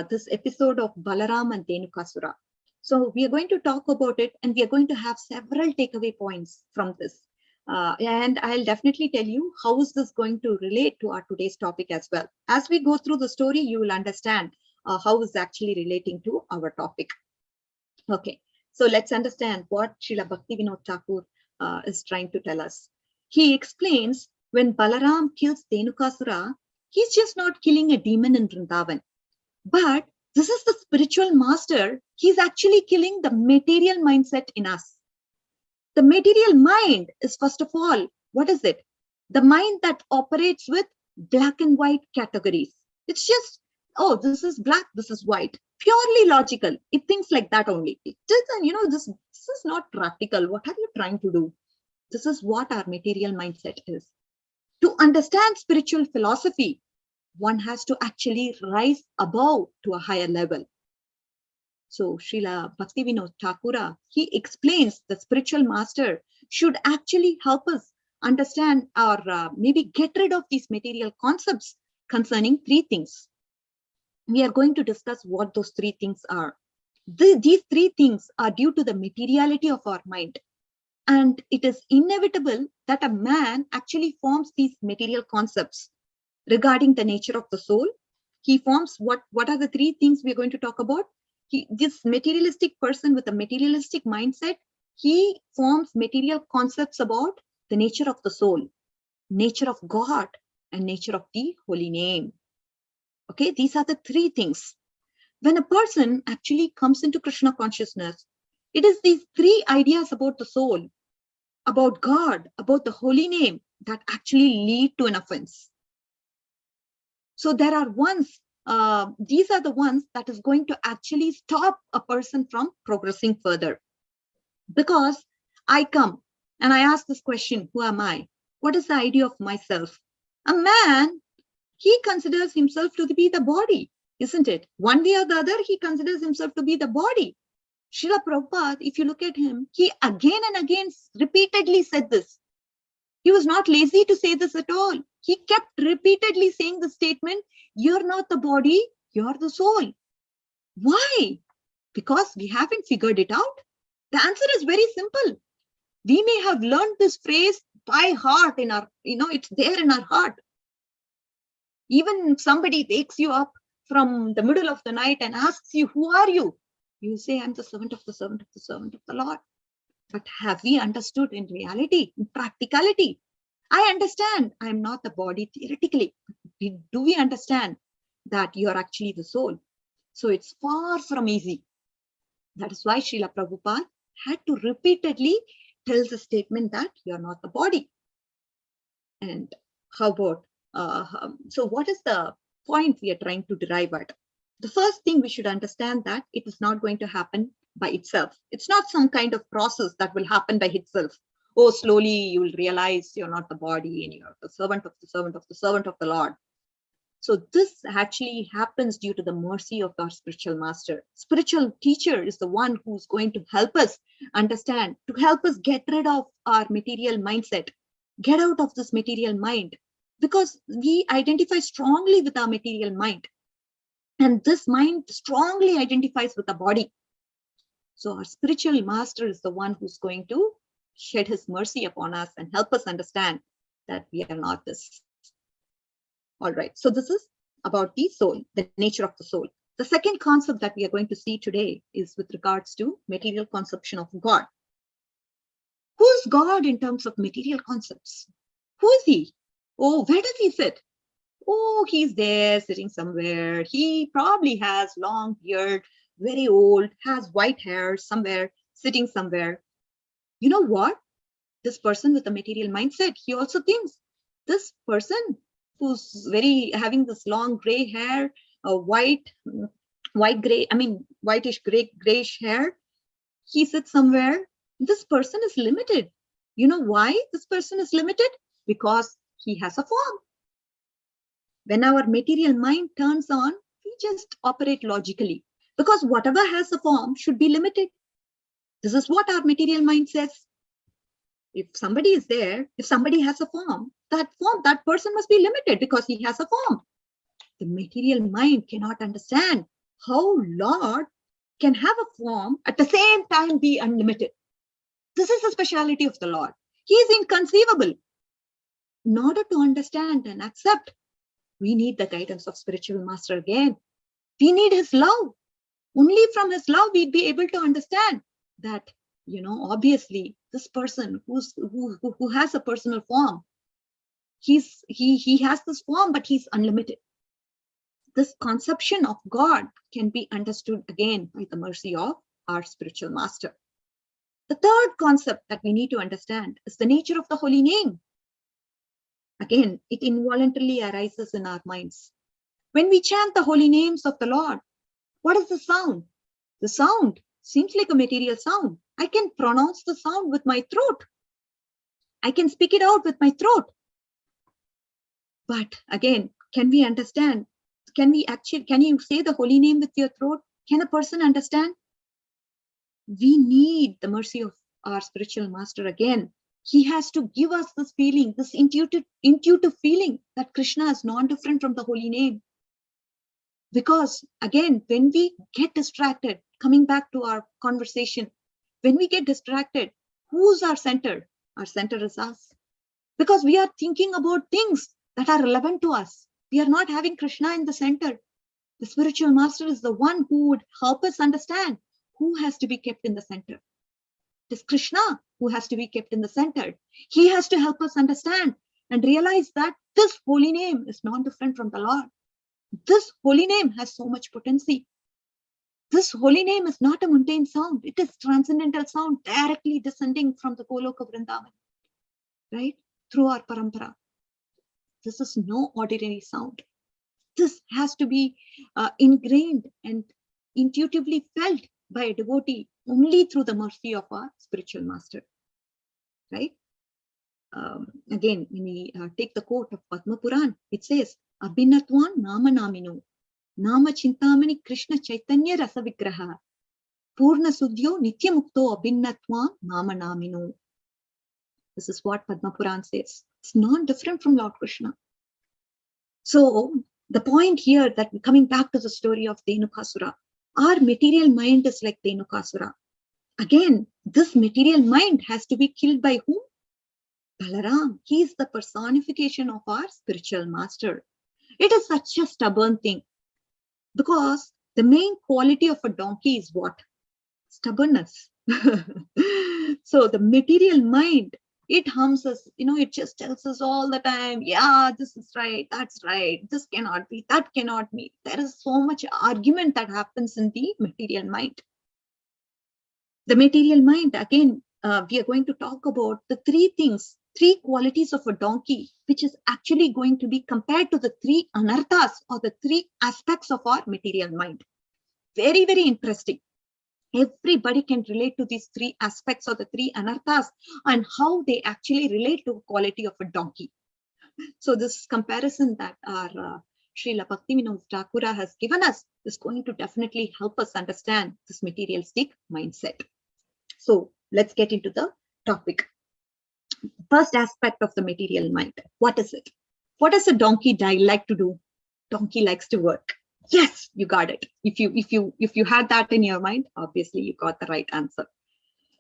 this episode of Balaram and Dhenukasura. So we are going to talk about it, and we are going to have several takeaway points from this. And I'll definitely tell you how is this going to relate to our today's topic as well. As we go through the story, you will understand how is actually relating to our topic. Okay, so let's understand what Srila Bhaktivinoda Thakur is trying to tell us. He explains when Balaram kills Dhenukasura, he's just not killing a demon in Vrindavan. But this is the spiritual master. He's actually killing the material mindset in us. The material mind is, first of all, what is it? The mind that operates with black and white categories. It's just, oh, this is black, this is white. Purely logical. It thinks like that only. It doesn't, this is not practical. What are you trying to do? This is what our material mindset is. To understand spiritual philosophy, one has to actually rise above to a higher level. So Srila Bhaktivinoda Thakur, he explains the spiritual master should actually help us understand or maybe get rid of these material concepts concerning 3 things. We are going to discuss what those 3 things are. These 3 things are due to the materiality of our mind. And it is inevitable that a man actually forms these material concepts regarding the nature of the soul. He forms what are the 3 things we are going to talk about? This materialistic person with a materialistic mindset, he forms material concepts about the nature of the soul, nature of God, and nature of the holy name. Okay, these are the 3 things. When a person actually comes into Krishna consciousness, it is these 3 ideas about the soul, about God, about the holy name that actually lead to an offense. So there are these are the ones that is going to actually stop a person from progressing further. Because I come and I ask this question, who am I? What is the idea of myself? A man, he considers himself to be the body, isn't it? One way or the other, he considers himself to be the body. Srila Prabhupada, if you look at him, he again and again repeatedly said this. He was not lazy to say this at all. He kept repeatedly saying the statement, you're not the body, you're the soul. Why? Because we haven't figured it out. The answer is very simple. We may have learned this phrase by heart in our, it's there in our heart. Even if somebody wakes you up from the middle of the night and asks you, who are you? You say, I'm the servant of the servant of the servant of the Lord. But have we understood in reality, in practicality? I understand I'm not the body theoretically. Do we understand that you're actually the soul? So it's far from easy. That is why Srila Prabhupada had to repeatedly tell the statement that you're not the body. And how about, so what is the point we are trying to derive at? The first thing we should understand that it is not going to happen by itself. It's not some kind of process that will happen by itself. Oh, slowly you will realize you're not the body and you're the servant of the servant of the servant of the Lord. So this actually happens due to the mercy of our spiritual master. Spiritual teacher is the one who's going to help us understand, to help us get rid of our material mindset, get out of this material mind, because we identify strongly with our material mind. And this mind strongly identifies with the body. So our spiritual master is the one who's going to shed his mercy upon us and help us understand that we are not this. All right, so this is about the soul, the nature of the soul. The second concept that we are going to see today is with regards to material conception of God. Who's God in terms of material concepts? Who is he? Oh, where does he sit? Oh, he's there sitting somewhere. He probably has long beard, very old, has white hair somewhere, sitting somewhere. You know what? This person with a material mindset, he also thinks this person who's having this long gray hair, whitish grayish hair, he sits somewhere. This person is limited. You know why this person is limited? Because he has a form. When our material mind turns on, we just operate logically, because whatever has a form should be limited. This is what our material mind says. If somebody is there, if somebody has a form, that person must be limited because he has a form. The material mind cannot understand how Lord can have a form at the same time be unlimited. This is the speciality of the Lord. He is inconceivable. In order to understand and accept, we need the guidance of spiritual master again. We need his love. Only from his love we'd be able to understand that, obviously this person who has a personal form, he has this form, but he's unlimited. This conception of God can be understood again by the mercy of our spiritual master. The third concept that we need to understand is the nature of the holy name. Again, it involuntarily arises in our minds. When we chant the holy names of the Lord, what is the sound? The sound seems like a material sound. I can pronounce the sound with my throat. I can speak it out with my throat. But again, can we understand? Can you say the holy name with your throat? Can a person understand? We need the mercy of our spiritual master again. He has to give us this feeling, this intuitive feeling that Krishna is non-different from the holy name. Because again, when we get distracted, coming back to our conversation, when we get distracted, who's our center? Our center is us. Because we are thinking about things that are relevant to us. We are not having Krishna in the center. The spiritual master is the one who would help us understand who has to be kept in the center. It is Krishna who has to be kept in the center. He has to help us understand and realize that this holy name is not different from the Lord. This holy name has so much potency. This holy name is not a mundane sound. It is transcendental sound directly descending from the Goloka Vrindavan, right? Through our parampara. This is no ordinary sound. This has to be ingrained and intuitively felt by a devotee only through the mercy of our spiritual master, right? Again, when we take the quote of Padma Puran, it says, Abhinatwan Nama Namino, Nama Chintamani Krishna Caitanya Rasa Vigraha, Purna Sudhyo Nitya Mukto Abhinatwan Nama Namino. This is what Padma Puran says. It's not different from Lord Krishna. So the point here that we're coming back to the story of Dhenukasura, our material mind is like Dhenukasura. Again, this material mind has to be killed by whom? Balaram. He is the personification of our spiritual master. It is such a stubborn thing, because the main quality of a donkey is what? Stubbornness. So the material mind, it hums us, it just tells us all the time, yeah, this is right, that's right, this cannot be, that cannot be. There is so much argument that happens in the material mind. The material mind, again, we are going to talk about the three qualities of a donkey, which is actually going to be compared to the three anarthas, or the three aspects of our material mind. Very, very interesting. Everybody can relate to these three aspects, or the three anarthas, and how they actually relate to the quality of a donkey. So this comparison that our Srila Bhaktivinoda Thakura has given us is going to definitely help us understand this materialistic mindset. So let's get into the topic. First aspect of the material mind. What is it? What does a donkey like to do? Donkey likes to work. Yes, you got it. If you had that in your mind, obviously you got the right answer.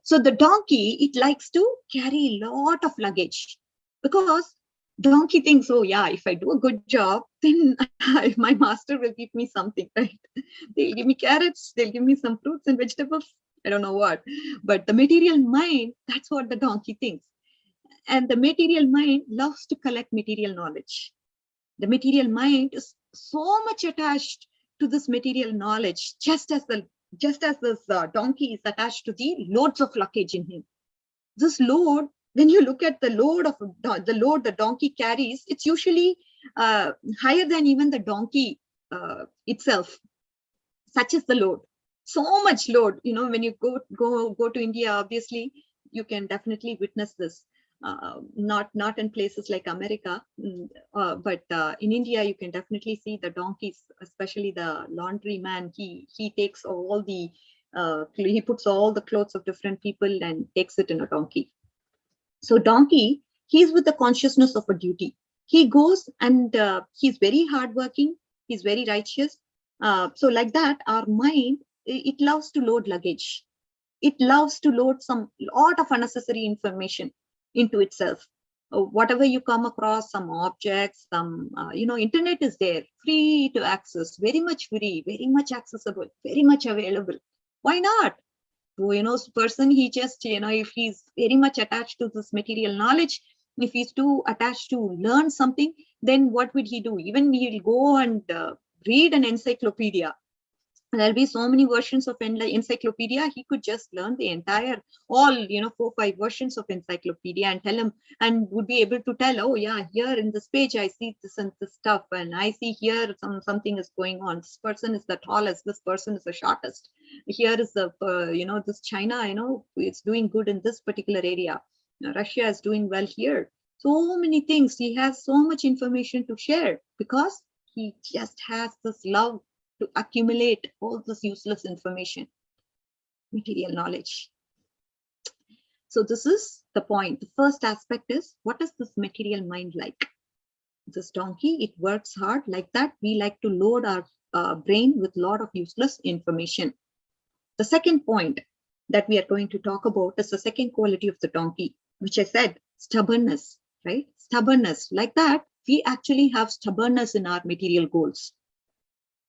So the donkey, it likes to carry a lot of luggage, because donkey thinks, oh yeah, if I do a good job, then my master will give me something, right? They'll give me carrots, they'll give me some fruits and vegetables, I don't know what. But the material mind, that's what the donkey thinks. And the material mind loves to collect material knowledge. The material mind is so much attached to this material knowledge, just as this donkey is attached to the loads of luggage in him. This load, when you look at the load the donkey carries, it's usually higher than even the donkey itself. Such is the load. So much load. When you go to India, obviously you can definitely witness this. Not in places like America, but in India you can definitely see the donkeys, especially the laundry man. He takes all the he puts all the clothes of different people and takes it in a donkey. So donkey, he's with the consciousness of a duty. He goes and he's very hardworking. He's very righteous. So like that, our mind, it loves to load luggage. It loves to load some lot of unnecessary information into itself. Whatever you come across, some objects, some, internet is there, free to access, very much free, very much accessible, very much available. Why not? Person, he just, if he's very much attached to this material knowledge, if he's too attached to learn something, then what would he do? Even he'll go and read an encyclopedia. There'll be so many versions of encyclopedia. He could just learn the entire, all, 4-5 versions of encyclopedia and tell him, and would be able to tell, oh yeah, here in this page, I see this and this stuff. And I see here something is going on. This person is the tallest. This person is the shortest. Here is the, this China, it's doing good in this particular area. Russia is doing well here. So many things. He has so much information to share, because he just has this love to accumulate all this useless information, material knowledge. So this is the point. The first aspect is, what is this material mind like? This donkey, it works hard. Like that, we like to load our brain with a lot of useless information. The second point that we are going to talk about is the second quality of the donkey, which I said, stubbornness, right? Stubbornness. Like that, we actually have stubbornness in our material goals.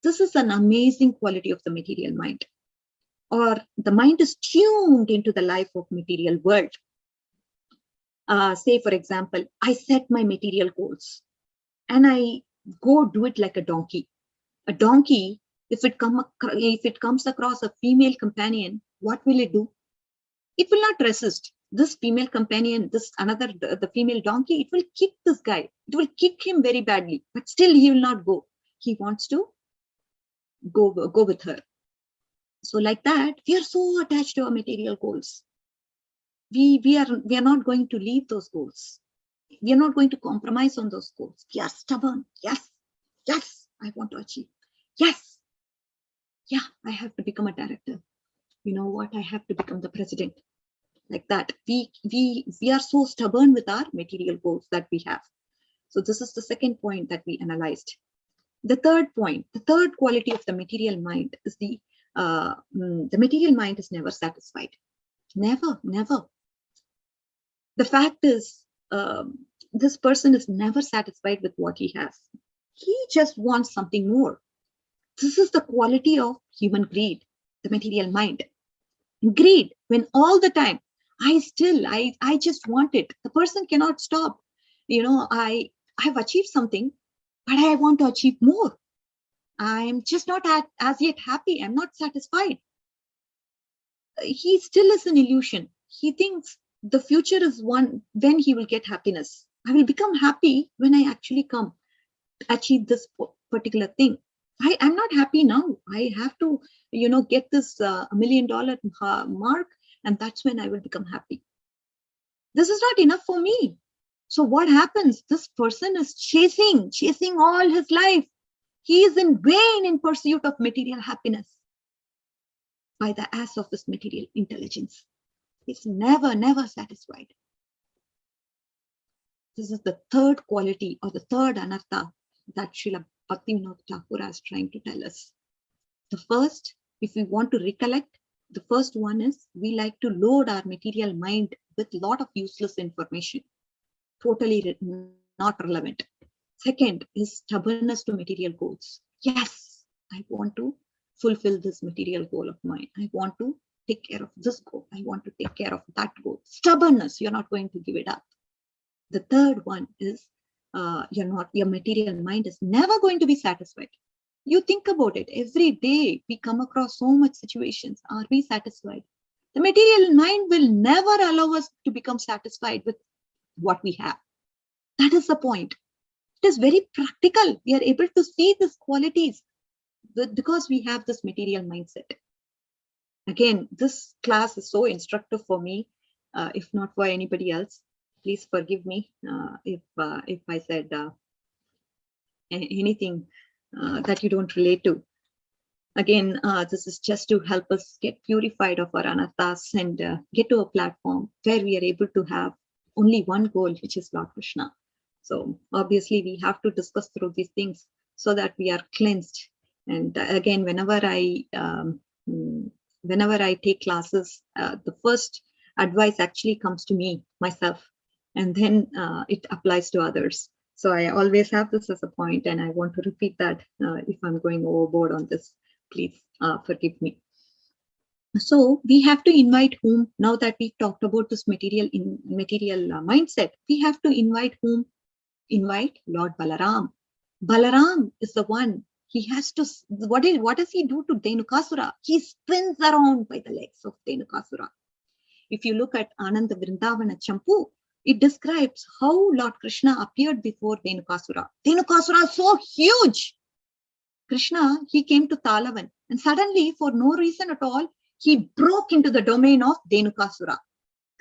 This is an amazing quality of the material mind, or the mind is tuned into the life of material world. Say, for example, I set my material goals and I go do it like a donkey. A donkey, if it comes across a female companion, what will it do? It will not resist. This female companion, the female donkey, it will kick this guy. It will kick him very badly, but still he will not go. He wants to go with her. So like that, we are so attached to our material goals. We are not going to leave those goals. We are not going to compromise on those goals. We are stubborn. Yes, I want to achieve. Yes, yeah, I have to become a director. You know what? I have to become the president. Like that, we are so stubborn with our material goals that we have. So this is the second point that we analyzed. The third point, the third quality of the material mind is the material mind is never satisfied. Never. The fact is, this person is never satisfied with what he has. He just wants something more. This is the quality of human greed, the material mind. Greed, when all the time, I just want it. The person cannot stop. I've achieved something, but I want to achieve more. I'm just not as yet happy. I'm not satisfied. He still is an illusion. He thinks the future is one when he will get happiness. I will become happy when I actually achieve this particular thing. I'm not happy now. I have to, get this $1 million mark, and that's when I will become happy. This is not enough for me. So what happens? This person is chasing all his life. He is in vain in pursuit of material happiness by the ass of this material intelligence. He's never satisfied. This is the third quality or the third anartha that Srila Bhaktivinoda Thakur is trying to tell us. The first, if we want to recollect, the first one is we like to load our material mind with a lot of useless information, totally not relevant. Second is stubbornness to material goals. Yes, I want to fulfill this material goal of mine. I want to take care of this goal. I want to take care of that goal. Stubbornness, you're not going to give it up. The third one is your material mind is never going to be satisfied. You think about it. Every day we come across so much situations. Are we satisfied? The material mind will never allow us to become satisfied with what we have. That is the point. It is very practical. We are able to see these qualities because we have this material mindset. Again, this class is so instructive for me, if not for anybody else. Please forgive me if I said anything that you don't relate to. Again, this is just to help us get purified of our anarthas and get to a platform where we are able to have only one goal, which is Lord Krishna. So obviously we have to discuss through these things so that we are cleansed. And again, whenever I take classes, the first advice actually comes to me, myself, and then it applies to others. So I always have this as a point, and I want to repeat that if I'm going overboard on this, please forgive me. So we have to invite whom, now that we've talked about this material mindset, we have to invite whom? Invite Lord Balaram. Balaram is the one. He has to, what does he do to Dhenukasura? He spins around by the legs of Dhenukasura. If you look at Ananda Vrindavana Champu, it describes how Lord Krishna appeared before Dhenukasura. Dhenukasura is so huge. Krishna, he came to Talavan, and suddenly, for no reason at all, he broke into the domain of Dhenukasura.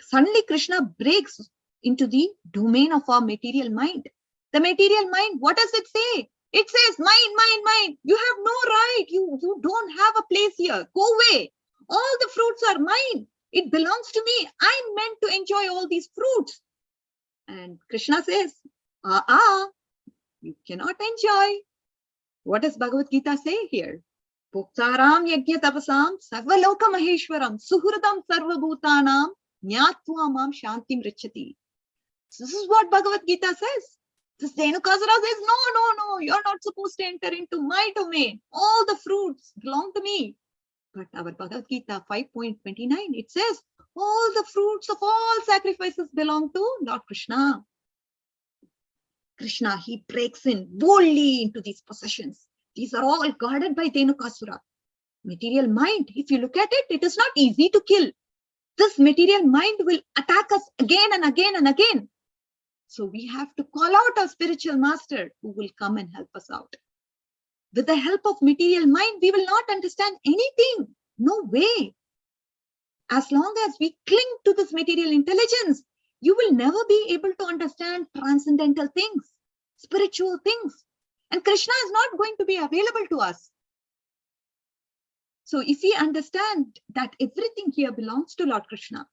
Suddenly, Krishna breaks into the domain of our material mind. The material mind, what does it say? It says, mine. You have no right. You don't have a place here. Go away. All the fruits are mine. It belongs to me. I'm meant to enjoy all these fruits. And Krishna says, you cannot enjoy. What does Bhagavad Gita say here? Bhoktaram yajna tapasam sarvaloka maheshwaram suhridam sarvabhutanam nyatva mam shantim richati. This is what Bhagavad Gita says. This Dhenukasura says, no, you're not supposed to enter into my domain. All the fruits belong to me. But our Bhagavad Gita 5.29, it says, all the fruits of all sacrifices belong to Lord Krishna. Krishna, he breaks in boldly into these possessions. These are all guarded by Dhenukasura. Material mind, if you look at it, it is not easy to kill. This material mind will attack us again and again and again. So we have to call out our spiritual master who will come and help us out. With the help of material mind, we will not understand anything. No way. As long as we cling to this material intelligence, you will never be able to understand transcendental things, spiritual things. And Krishna is not going to be available to us. So if we understand that everything here belongs to Lord Krishna,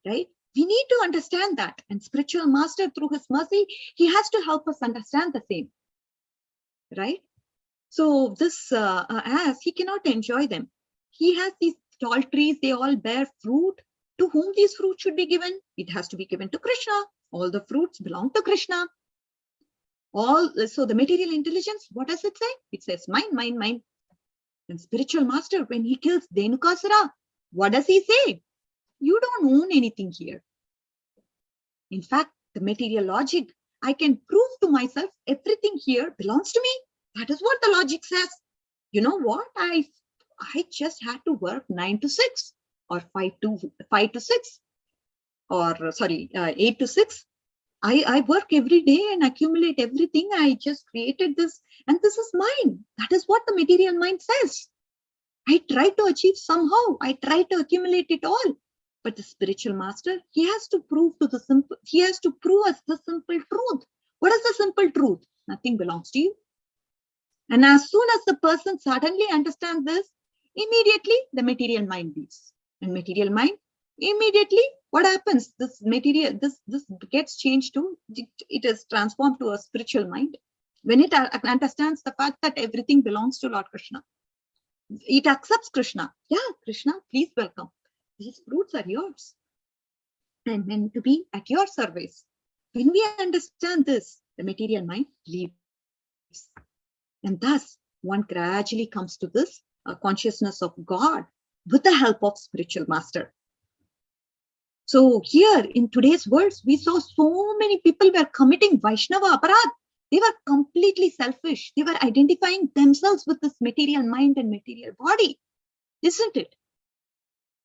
right? We need to understand that. And spiritual master, through his mercy, he has to help us understand the same, right? So this ass, he cannot enjoy them. He has these tall trees, they all bear fruit. To whom these fruits should be given? It has to be given to Krishna. All the fruits belong to Krishna. So the material intelligence, what does it say? It says mind, mind, mind. And spiritual master, when he kills Dhenukasura, what does he say? You don't own anything here. In fact, the material logic, I can prove to myself everything here belongs to me. That is what the logic says. You know what? I just had to work 9 to 6 or 5 to 6 or sorry, 8 to 6. I work every day and accumulate everything. I just created this and this is mine. That is what the material mind says. I try to achieve somehow. I try to accumulate it all. But the spiritual master, he has to prove us the simple truth. What is the simple truth? Nothing belongs to you. And as soon as the person suddenly understands this, immediately the material mind leaves. And material mind, immediately what happens? This material, this gets changed to, it is transformed to a spiritual mind. When it understands the fact that everything belongs to Lord Krishna, it accepts Krishna. Yeah, Krishna, please welcome. These fruits are yours and meant to be at your service. When we understand this, the material mind leaves. And thus, one gradually comes to this consciousness of God with the help of spiritual master. So here in today's world, we saw so many people were committing Vaishnava aparad. They were completely selfish. They were identifying themselves with this material mind and material body, isn't it?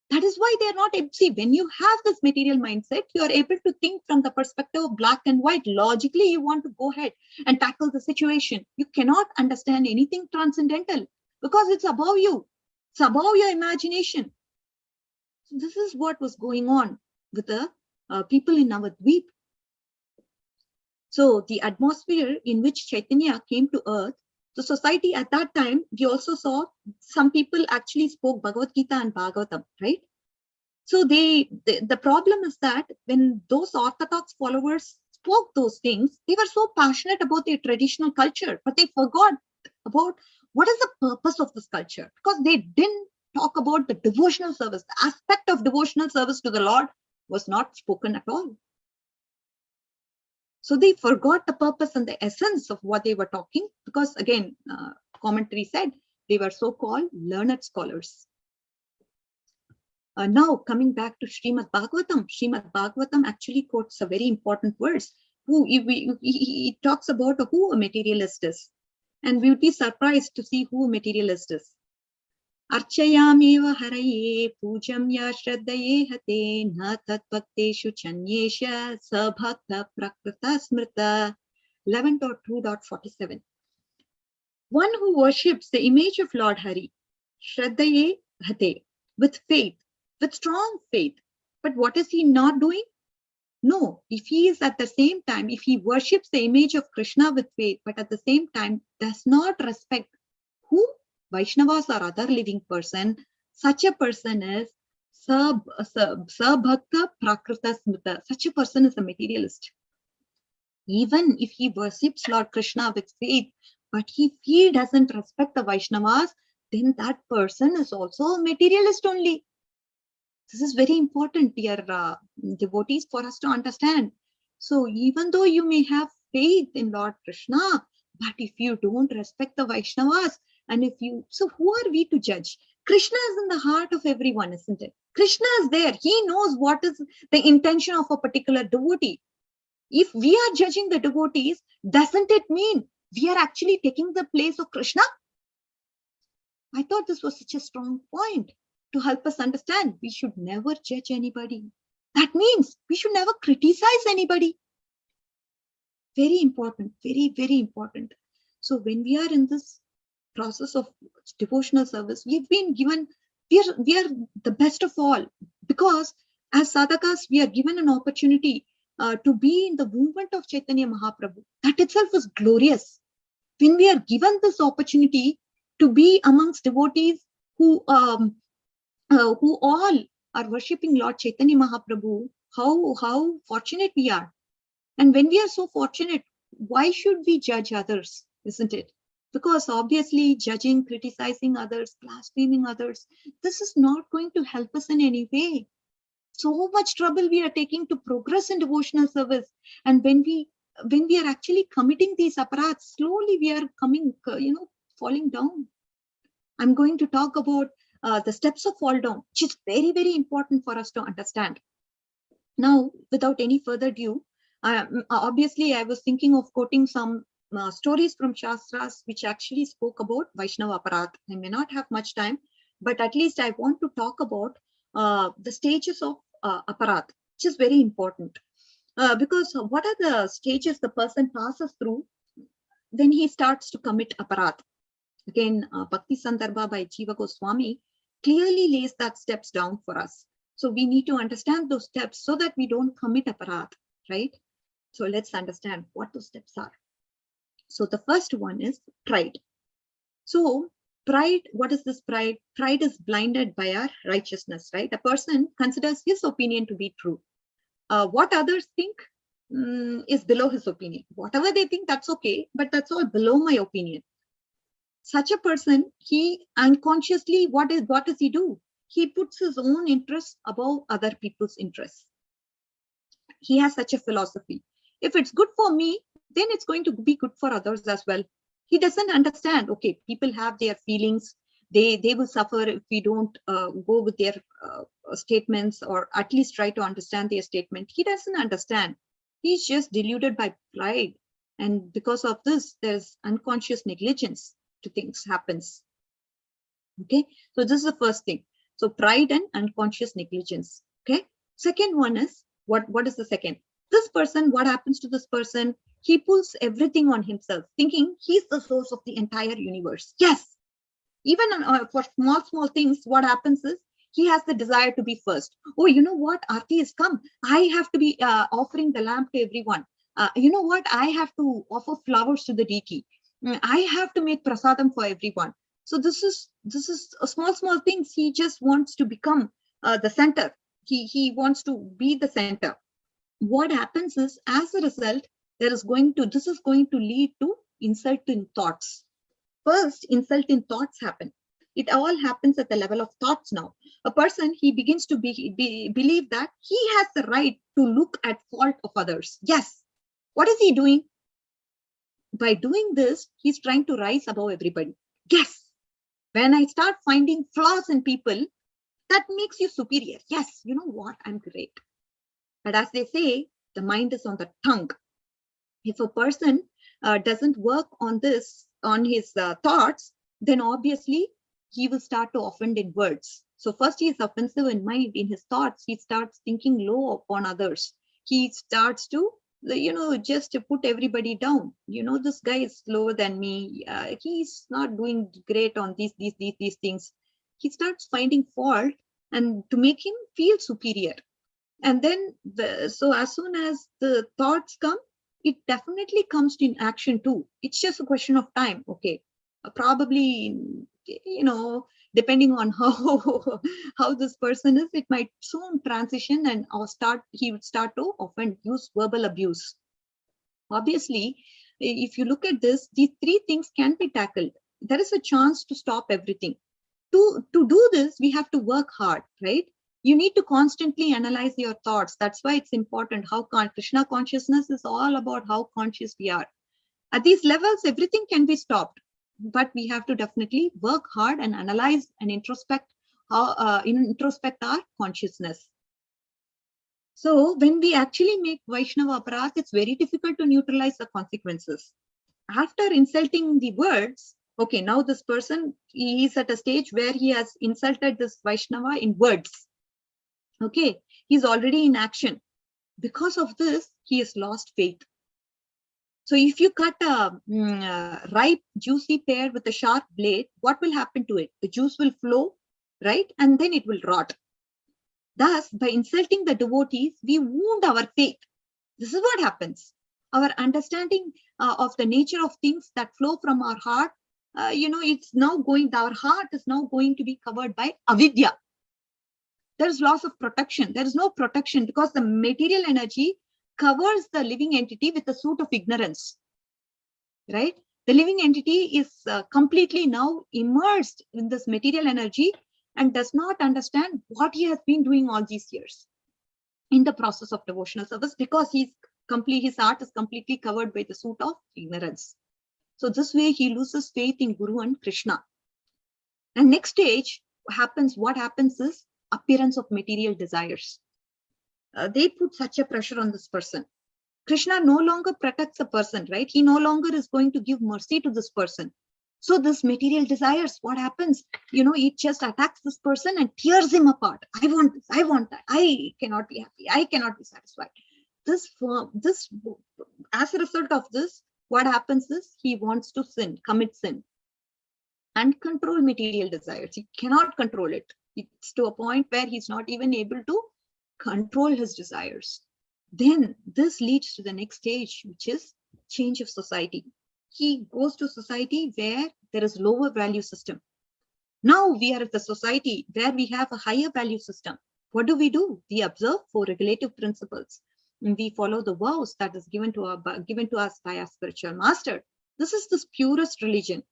That is why they are not able. See, when you have this material mindset, you are able to think from the perspective of black and white. Logically, you want to go ahead and tackle the situation. You cannot understand anything transcendental because it's above you. It's above your imagination. So this is what was going on with the people in Navadvip. So the atmosphere in which Chaitanya came to earth, the society at that time, we also saw some people actually spoke Bhagavad Gita and Bhagavatam, right? So the problem is that when those orthodox followers spoke those things, they were so passionate about their traditional culture, but they forgot about what is the purpose of this culture, because they didn't talk about the devotional service. The aspect of devotional service to the Lord was not spoken at all. So they forgot the purpose and the essence of what they were talking, because again, commentary said they were so-called learned scholars. Now coming back to Srimad Bhagavatam actually quotes a very important verse. He talks about who a materialist is, and we would be surprised to see who a materialist is. Archayameva haraye pujam ya shraddaye hate na tat bhakteshu chanyesha sabhakta prakrita smrita. 11.2.47. One who worships the image of Lord Hari, shraddaye hate, with faith, with strong faith. But what is he not doing? No, if he is at the same time, if he worships the image of Krishna with faith, but at the same time does not respect who? Vaishnavas or other living person, such a person is sabhakta prakrita smrita. Such a person is a materialist. Even if he worships Lord Krishna with faith, but if he doesn't respect the Vaishnavas, then that person is also a materialist only. This is very important, dear devotees, for us to understand. So even though you may have faith in Lord Krishna, but if you don't respect the Vaishnavas, and if you, so who are we to judge? Krishna is in the heart of everyone, isn't it? Krishna is there. He knows what is the intention of a particular devotee. If we are judging the devotees, doesn't it mean we are actually taking the place of Krishna? I thought this was such a strong point to help us understand we should never judge anybody. That means we should never criticize anybody. Very important, very, very important. So when we are in this process of devotional service, we've been given, we are the best of all, because as sadhakas, we are given an opportunity to be in the movement of Chaitanya Mahaprabhu. That itself is glorious. When we are given this opportunity to be amongst devotees who all are worshipping Lord Chaitanya Mahaprabhu, how fortunate we are. And when we are so fortunate, why should we judge others, isn't it? Because obviously judging, criticizing others, blaspheming others, this is not going to help us in any way. So much trouble we are taking to progress in devotional service. And when we when we are actually committing these aparats, slowly we are coming, falling down. I'm going to talk about the steps of fall down, which is very, very important for us to understand. Now, without any further ado, obviously I was thinking of quoting some stories from Shastras which actually spoke about Vaishnava Aparat. I may not have much time, but at least I want to talk about the stages of Aparat, which is very important. Because what are the stages the person passes through when he starts to commit Aparat? Again, Bhakti Sandarbha by Jiva Goswami clearly lays that steps down for us. So we need to understand those steps so that we don't commit aparat, right? So let's understand what those steps are. So the first one is pride. So pride, what is this pride? Pride is blinded by our righteousness, right? A person considers his opinion to be true. What others think is below his opinion. Whatever they think, that's okay, but that's all below my opinion. Such a person, he unconsciously, what does he do? He puts his own interests above other people's interests. He has such a philosophy. If it's good for me, then it's going to be good for others as well. He doesn't understand, okay, people have their feelings. They will suffer if we don't go with their statements, or at least try to understand their statement. He doesn't understand. He's just deluded by pride. And because of this, there's unconscious negligence to things happens. Okay, so this is the first thing. So pride and unconscious negligence. Okay, second one is, what is the second? This person, what happens to this person? He pulls everything on himself, thinking he's the source of the entire universe. Yes, even for small things, what happens is he has the desire to be first. Oh, you know what? Aarti has come. I have to be offering the lamp to everyone. You know what? I have to offer flowers to the deity. I have to make prasadam for everyone. So this is a small things. He just wants to become the center. He wants to be the center. What happens is, as a result, this is going to lead to insult in thoughts. First, insult in thoughts happen. It all happens at the level of thoughts now. A person, he begins to believe that he has the right to look at fault of others. Yes. What is he doing? By doing this, he's trying to rise above everybody. Yes. When I start finding flaws in people, that makes you superior. Yes, you know what? I'm great. But as they say, the mind is on the tongue. If a person doesn't work on this, on his thoughts, then obviously he will start to offend in words. So first he is offensive in mind. In his thoughts, he starts thinking low upon others. He starts to, just to put everybody down. This guy is lower than me. He's not doing great on these things. He starts finding fault, and to make him feel superior. And then, so as soon as the thoughts come, it definitely comes in action too. It's just a question of time. Okay, probably, depending on how this person is, it might soon transition and he would start to often use verbal abuse. Obviously, if you look at this, these three things can be tackled. There is a chance to stop everything. To do this, we have to work hard, right? You need to constantly analyze your thoughts. That's why it's important how Krishna consciousness is all about how conscious we are. At these levels, everything can be stopped, but we have to definitely work hard and analyze and introspect our consciousness. So when we actually make Vaishnava Aparat, it's very difficult to neutralize the consequences. After insulting the words, okay, now this person, he is at a stage where he has insulted this Vaishnava in words. Okay, he's already in action. Because of this, he has lost faith. So if you cut a ripe, juicy pear with a sharp blade, what will happen to it? The juice will flow, right? And then it will rot. Thus, by insulting the devotees, we wound our faith. This is what happens. Our understanding of the nature of things that flow from our heart, it's now our heart is now going to be covered by avidya. There is loss of protection. There is no protection because the material energy covers the living entity with a suit of ignorance, right? The living entity is completely now immersed in this material energy and does not understand what he has been doing all these years in the process of devotional service, because he's his heart is completely covered by the suit of ignorance. So this way he loses faith in Guru and Krishna. And next stage what happens is appearance of material desires. They put such a pressure on this person. Krishna no longer protects a person, right? He no longer is going to give mercy to this person. So this material desires, what happens? It just attacks this person and tears him apart. I want this, I want that. I cannot be happy. I cannot be satisfied. This, as a result of this, what happens is he wants to commit sin and control material desires. He cannot control it. It's to a point where he's not even able to control his desires. Then this leads to the next stage, which is change of society. He goes to society where there is lower value system. Now we are at the society where we have a higher value system. What do? We observe 4 regulative principles. And we follow the vows that is given to us by our spiritual master. This is the purest religion.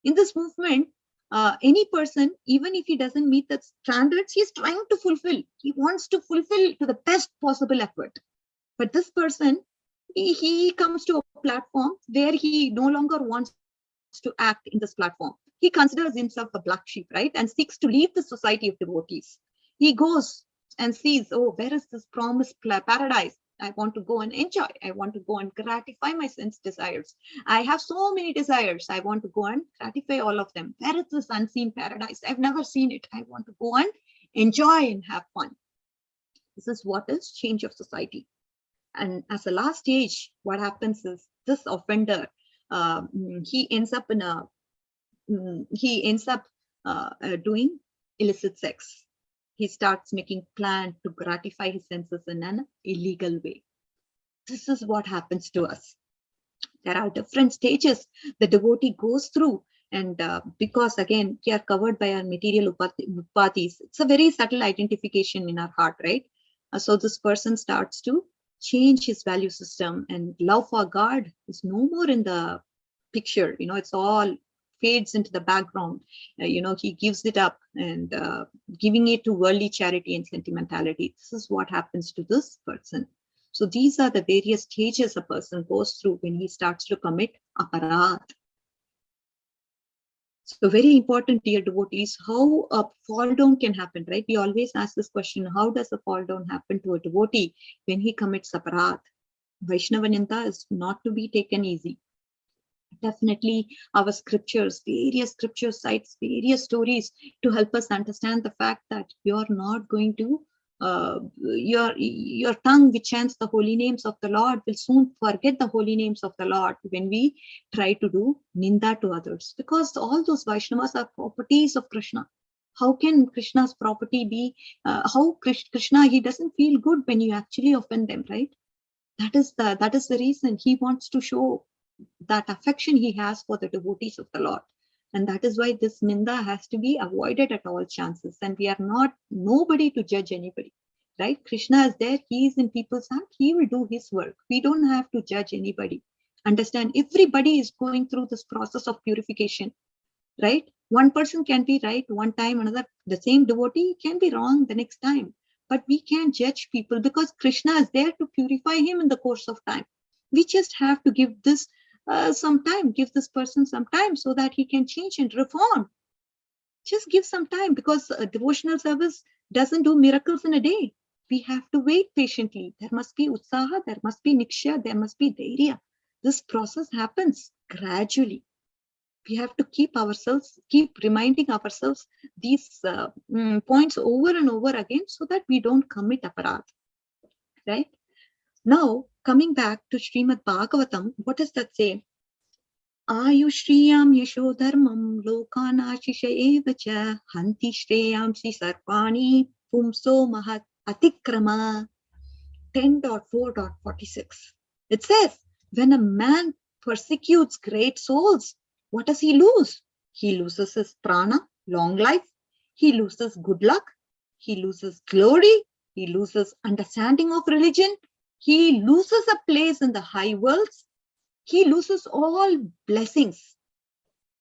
In this movement, any person, even if he doesn't meet the standards, he's trying to fulfill. He wants to fulfill to the best possible effort. But this person, he comes to a platform where he no longer wants to act in this platform. He considers himself a black sheep, right? And seeks to leave the society of devotees. He goes and sees, oh, where is this promised paradise? I want to go and enjoy. I want to go and gratify my sense desires. I have so many desires. I want to go and gratify all of them. Where is this unseen paradise? I've never seen it. I want to go and enjoy and have fun. This is what is change of society. And as a last stage, what happens is this offender, he ends up doing illicit sex. He starts making plans to gratify his senses in an illegal way. This is what happens to us. There are different stages the devotee goes through. And because again, we are covered by our material upatis, it's a very subtle identification in our heart, right? So this person starts to change his value system, and love for God is no more in the picture. It's all fades into the background. He gives it up and giving it to worldly charity and sentimentality. This is what happens to this person. So these are the various stages a person goes through when he starts to commit aparadh. So very important, dear devotees, how a fall down can happen, right? We always ask this question, how does a fall down happen to a devotee when he commits aparadh? Vaishnava Nindha is not to be taken easy. Definitely our scriptures, various scripture sites, various stories to help us understand the fact that you're not going to, your tongue which chants the holy names of the Lord will soon forget the holy names of the Lord when we try to do ninda to others, because all those Vaishnavas are properties of Krishna. How can Krishna's property be, how Krishna, he doesn't feel good when you actually offend them, right? That is the reason he wants to show that affection he has for the devotees of the Lord. And that is why this ninda has to be avoided at all chances. And we are not nobody to judge anybody, right? Krishna is there. He is in people's heart. He will do his work. We don't have to judge anybody. Understand, everybody is going through this process of purification, right? One person can be right one time, another, the same devotee can be wrong the next time. But we can't judge people because Krishna is there to purify him in the course of time. We just have to give this some time, give this person some time so that he can change and reform. Just give some time, because a devotional service doesn't do miracles in a day. We have to wait patiently. There must be utsaha, there must be niksha, there must be dhairya. This process happens gradually. We have to keep reminding ourselves these points over and over again so that we don't commit aparadh, right? Now, coming back to Srimad Bhagavatam, what does that say? Ayushriyam yashodharmam lokanashisha evacha hanti shreyam si sarpani pumso mahat atikrama. 10.4.46. It says, when a man persecutes great souls, what does he lose? He loses his prana, long life. He loses good luck. He loses glory. He loses understanding of religion. He loses a place in the high worlds. He loses all blessings.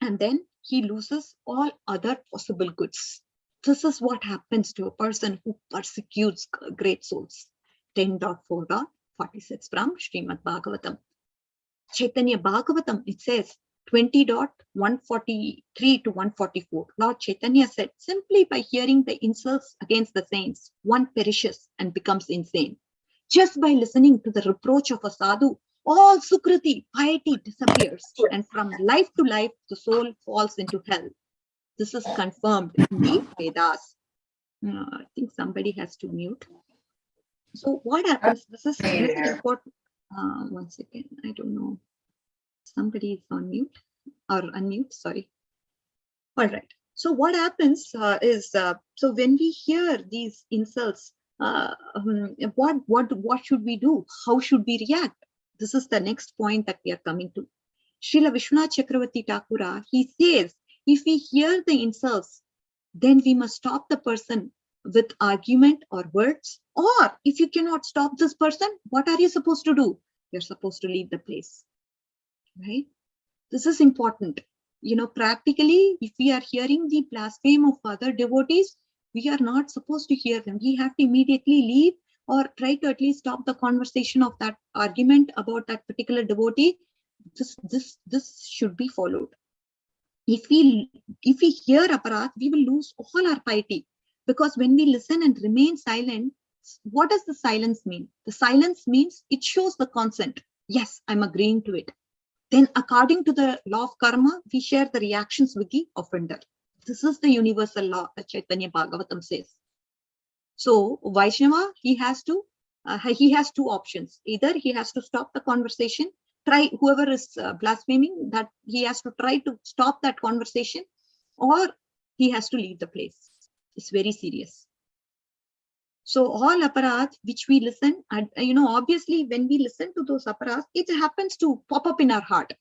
And then he loses all other possible goods. This is what happens to a person who persecutes great souls. 10.4.46. 46 from Srimad Bhagavatam. Caitanya Bhagavatam, it says 20.143 to 144. Lord Chaitanya said, simply by hearing the insults against the saints, one perishes and becomes insane. Just by listening to the reproach of a sadhu, all sukriti, piety disappears, and from life to life, the soul falls into hell. This is confirmed in the Vedas. I think somebody has to mute. So what happens? This is very important. One second, I don't know. Somebody is on mute or unmute, sorry. All right. So what happens is, so when we hear these insults, what should we do? How should we react? This is the next point that we are coming to. Srila Vishwanath Chakravarti Thakura, he says, if we hear the insults, then we must stop the person with argument or words. Or if you cannot stop this person, what are you supposed to do? You're supposed to leave the place, right? This is important. You know, practically, if we are hearing the blasphemy of other devotees, we are not supposed to hear them. We have to immediately leave or try to at least stop the conversation of that argument about that particular devotee. This should be followed. If we hear aparat, we will lose all our piety, because when we listen and remain silent, what does the silence mean? The silence means it shows the consent. Yes, I'm agreeing to it. Then according to the law of karma, we share the reactions with the offender. This is the universal law that Caitanya Bhagavatam says. So Vaishnava, he has two options. Either he has to stop the conversation, try, whoever is blaspheming, that he has to try to stop that conversation, or he has to leave the place. It's very serious. So all aparat which we listen, and obviously when we listen to those aparat, it happens to pop up in our heart.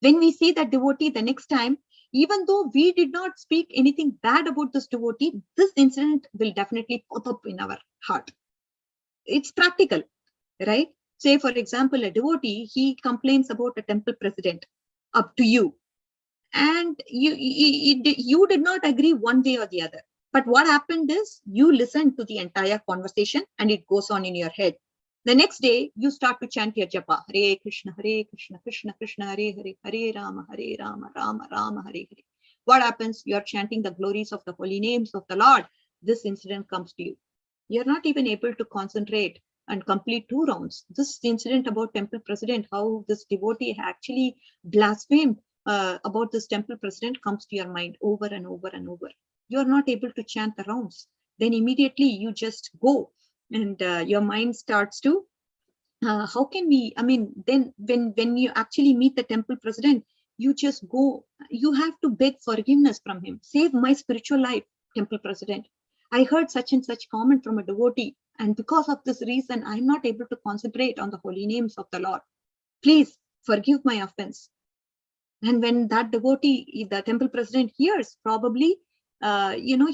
When we see that devotee the next time, even though we did not speak anything bad about this devotee, this incident will definitely pop up in our heart. It's practical, right? Say, for example, a devotee, he complains about a temple president up to you, and you did not agree one way or the other. But what happened is, you listened to the entire conversation and it goes on in your head. The next day, you start to chant your japa, Hare Krishna, Krishna Krishna, Hare Hare, Hare Rama, Rama Rama, Hare Hare. What happens? You are chanting the glories of the holy names of the Lord. This incident comes to you. You're not even able to concentrate and complete 2 rounds. This incident about temple president, how this devotee actually blasphemed about this temple president, comes to your mind over and over and over. You're not able to chant the rounds. Then immediately you just go, and your mind starts to, how can we, then when you actually meet the temple president, you just go, you have to beg forgiveness from him. Save my spiritual life, temple president. I heard such and such comment from a devotee, and because of this reason, I'm not able to concentrate on the holy names of the Lord. Please forgive my offense. And when that devotee, the temple president, hears, probably,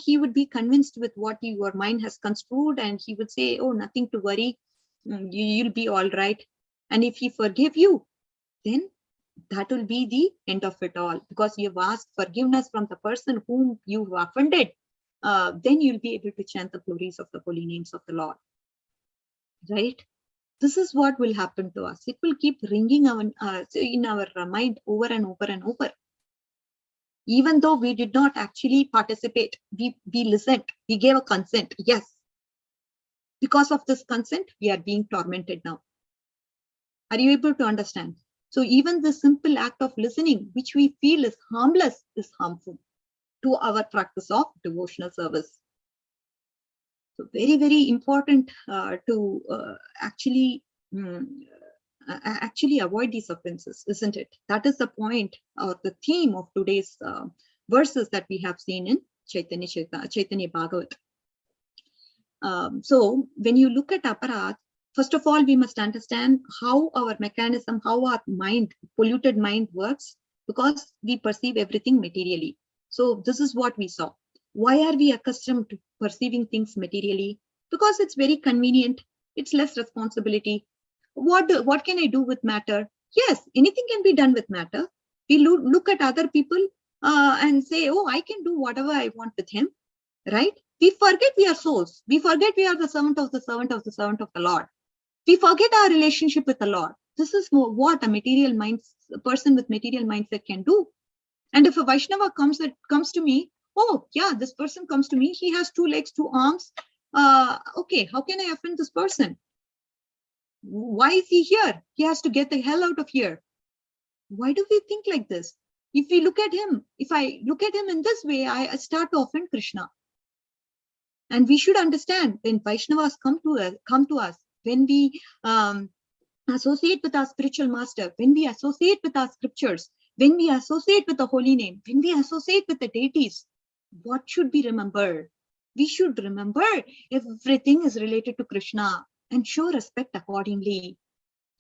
he would be convinced with what your mind has construed, and he would say, oh, nothing to worry, you'll be all right. And if he forgive you, then that will be the end of it all, because you've asked forgiveness from the person whom you've offended. Then you'll be able to chant the glories of the holy names of the Lord, right? This is what will happen to us. It will keep ringing in our mind over and over and over. Even though we did not actually participate, we listened, we gave a consent, yes. Because of this consent, we are being tormented now. Are you able to understand? So even the simple act of listening, which we feel is harmless, is harmful to our practice of devotional service. So very, very important to actually avoid these offenses, isn't it? That is the point or the theme of today's verses that we have seen in Caitanya Bhagavata. So when you look at aparat, first of all, we must understand how our mechanism, how our mind, polluted mind works, because we perceive everything materially. So this is what we saw. Why are we accustomed to perceiving things materially? Because it's very convenient. It's less responsibility. What can I do with matter? Yes, anything can be done with matter. We look at other people and say, oh, I can do whatever I want with him, right? We forget we are souls. We forget we are the servant of the servant of the servant of the Lord. We forget our relationship with the Lord. This is what a person with material mindset can do. And if a Vaishnava comes to me, oh yeah, this person comes to me, he has 2 legs, 2 arms. Okay, how can I offend this person? Why is he here? He has to get the hell out of here. Why do we think like this? If I look at him in this way, I start to offend Krishna. And we should understand, when Vaishnavas come to us, when we associate with our spiritual master, when we associate with our scriptures, when we associate with the holy name, when we associate with the deities, what should we remember? We should remember everything is related to Krishna and show respect accordingly,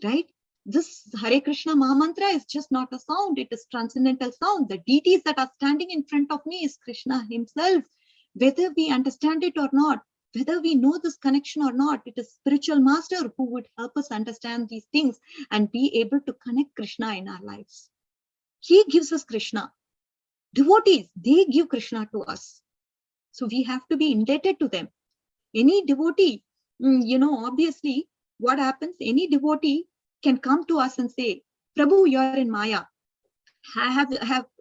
right? This Hare Krishna Mahamantra is just not a sound, it is transcendental sound. The deities that are standing in front of me is Krishna himself. Whether we understand it or not, whether we know this connection or not, it is spiritual master who would help us understand these things and be able to connect Krishna in our lives. He gives us Krishna. Devotees, they give Krishna to us. So we have to be indebted to them. Any devotee, obviously what happens, any devotee can come to us and say, Prabhu, you are in Maya.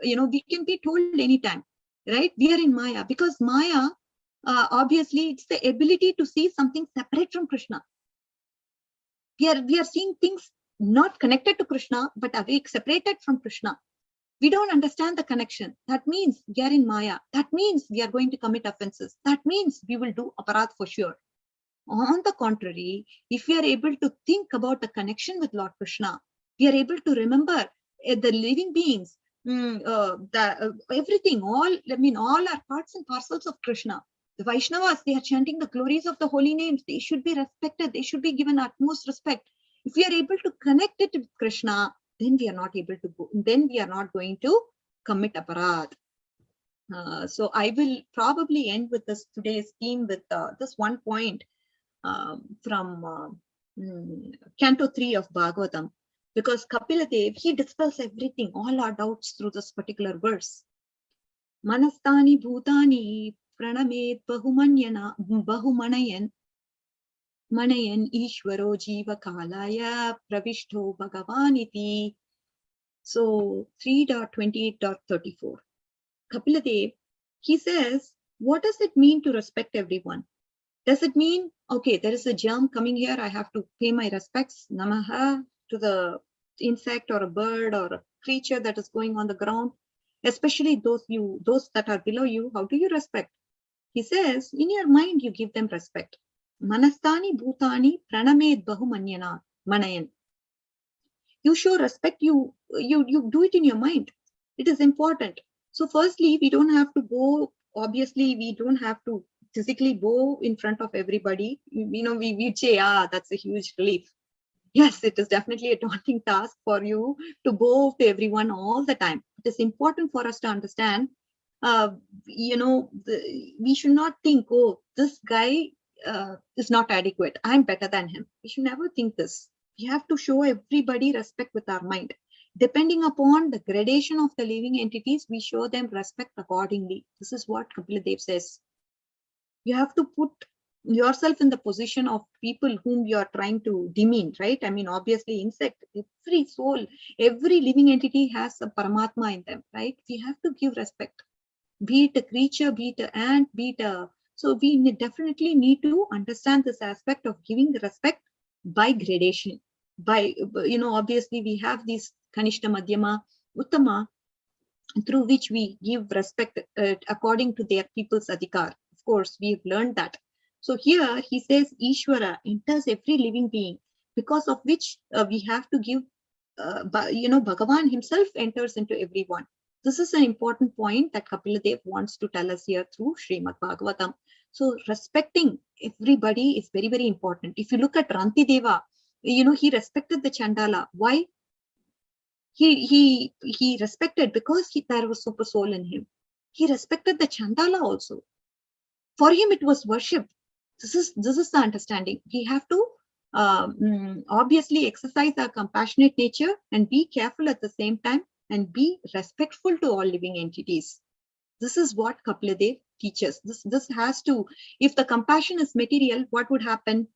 We can be told anytime, right? We are in Maya, because Maya, obviously it's the ability to see something separate from Krishna. We are seeing things not connected to Krishna, but awake, separated from Krishna. We don't understand the connection. That means we are in Maya. That means we are going to commit offenses. That means we will do aparadh for sure. On the contrary, if we are able to think about the connection with Lord Krishna, we are able to remember the living beings, everything, all are parts and parcels of Krishna. The Vaishnavas, they are chanting the glories of the holy names. They should be respected. They should be given utmost respect. If we are able to connect it with Krishna, then we are not going to commit aparadh. So I will probably end with today's theme with this one point from Canto 3 of Bhagavatam, because Kapila Dev, he dispels everything, all our doubts through this particular verse. Manastani bhutani pranamed bahumanayan ishvaro jiva kalaya pravishto bhagavaniti. So 3.28.34. Kapila Dev, he says, what does it mean to respect everyone? Does it mean, okay, there is a germ coming here, I have to pay my respects, namaha, to the insect or a bird or a creature that is going on the ground, especially those that are below you? How do you respect? He says, in your mind, you give them respect. Manastani bhutani pranamed bahumanyana manayan. You show respect, you do it in your mind. It is important. So firstly, we don't have to go, obviously, we don't have to physically bow in front of everybody. We'd say, that's a huge relief. Yes, it is definitely a daunting task for you to bow to everyone all the time. It is important for us to understand, we should not think, oh, this guy is not adequate, I'm better than him. We should never think this. We have to show everybody respect with our mind. Depending upon the gradation of the living entities, we show them respect accordingly. This is what Kapila Dev says. You have to put yourself in the position of people whom you are trying to demean, right? I mean, obviously, insect, every soul, every living entity has a Paramatma in them, right? We have to give respect. Be it a creature, be it an ant, be it a... So we definitely need to understand this aspect of giving respect by gradation. Obviously, we have these Kanishta, Madhyama, Uttama, through which we give respect according to their people's adhikar. Of course, we've learned that. So here he says Ishvara enters every living being, because of which we have to give, Bhagavan himself enters into everyone. This is an important point that Kapila Dev wants to tell us here through Srimad Bhagavatam. So respecting everybody is very, very important. If you look at Ranti Deva, he respected the Chandala. Why? He respected because there was super soul in him. He respected the Chandala also. For him, it was worship. This is the understanding. We have to obviously exercise our compassionate nature and be careful at the same time and be respectful to all living entities. This is what Kapila Dev teaches. This has to, if the compassion is material, what would happen?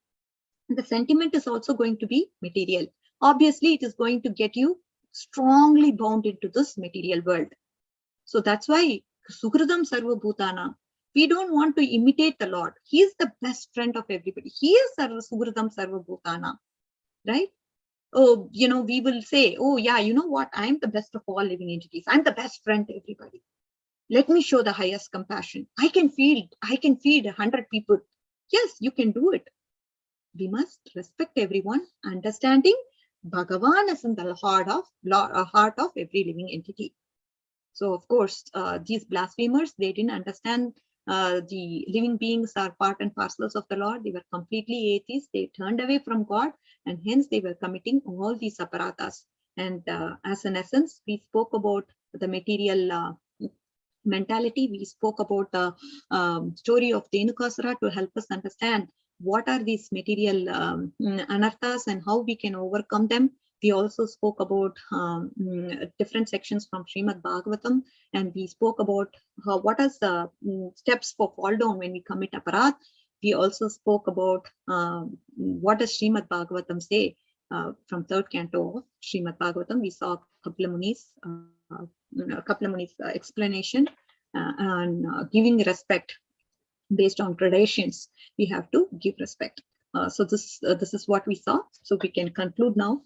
the sentiment is also going to be material. Obviously, it is going to get you strongly bound into this material world. So that's why Sukridam Sarva Bhutana. We don't want to imitate the Lord. He is the best friend of everybody. He is Sukridam Sarva Bhutana, right? Oh, we will say, oh yeah, you know what? I'm the best of all living entities. I'm the best friend to everybody. Let me show the highest compassion. I can feed 100 people. Yes, you can do it. We must respect everyone, understanding Bhagavan is in the heart of every living entity. So of course, these blasphemers, they didn't understand the living beings are part and parcels of the Lord. They were completely atheists. They turned away from God, and hence they were committing all these aparathas. And as an essence, we spoke about the material mentality. We spoke about the story of Dhenukasura to help us understand what are these material anarthas and how we can overcome them. We also spoke about different sections from Srimad Bhagavatam, and we spoke about what are the steps for fall down when we commit aparadh. We also spoke about what does Srimad Bhagavatam say from third canto of Srimad Bhagavatam. We saw Kapila Muni's explanation and giving respect based on gradations. We have to give respect. So this is what we saw. So we can conclude now.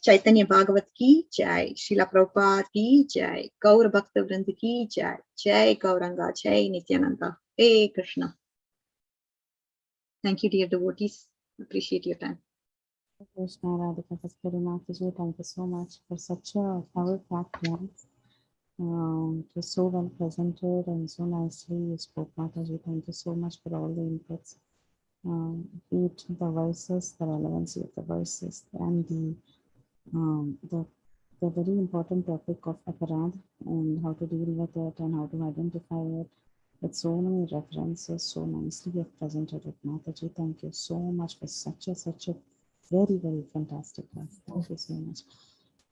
Chaitanya Bhagavat ki jai, Srila Prabhupada ki jai, Gaur Bhakta Vrind ki jai, Jai Gauranga, Jai Nityananda. Hey Krishna. Thank you, dear devotees. Appreciate your time. Krishna, Radhika Kasturi Mataji, thank you so much for such a power-packed class. It was so well presented and so nicely you spoke, Mataji. Thank you so much for all the inputs. Be it the verses, the relevancy of the verses, and the very important topic of aparadh and how to deal with it and how to identify it. With so many references, so nicely you have presented it, Mataji. Thank you so much for such a very, very fantastic class. Thank you so much.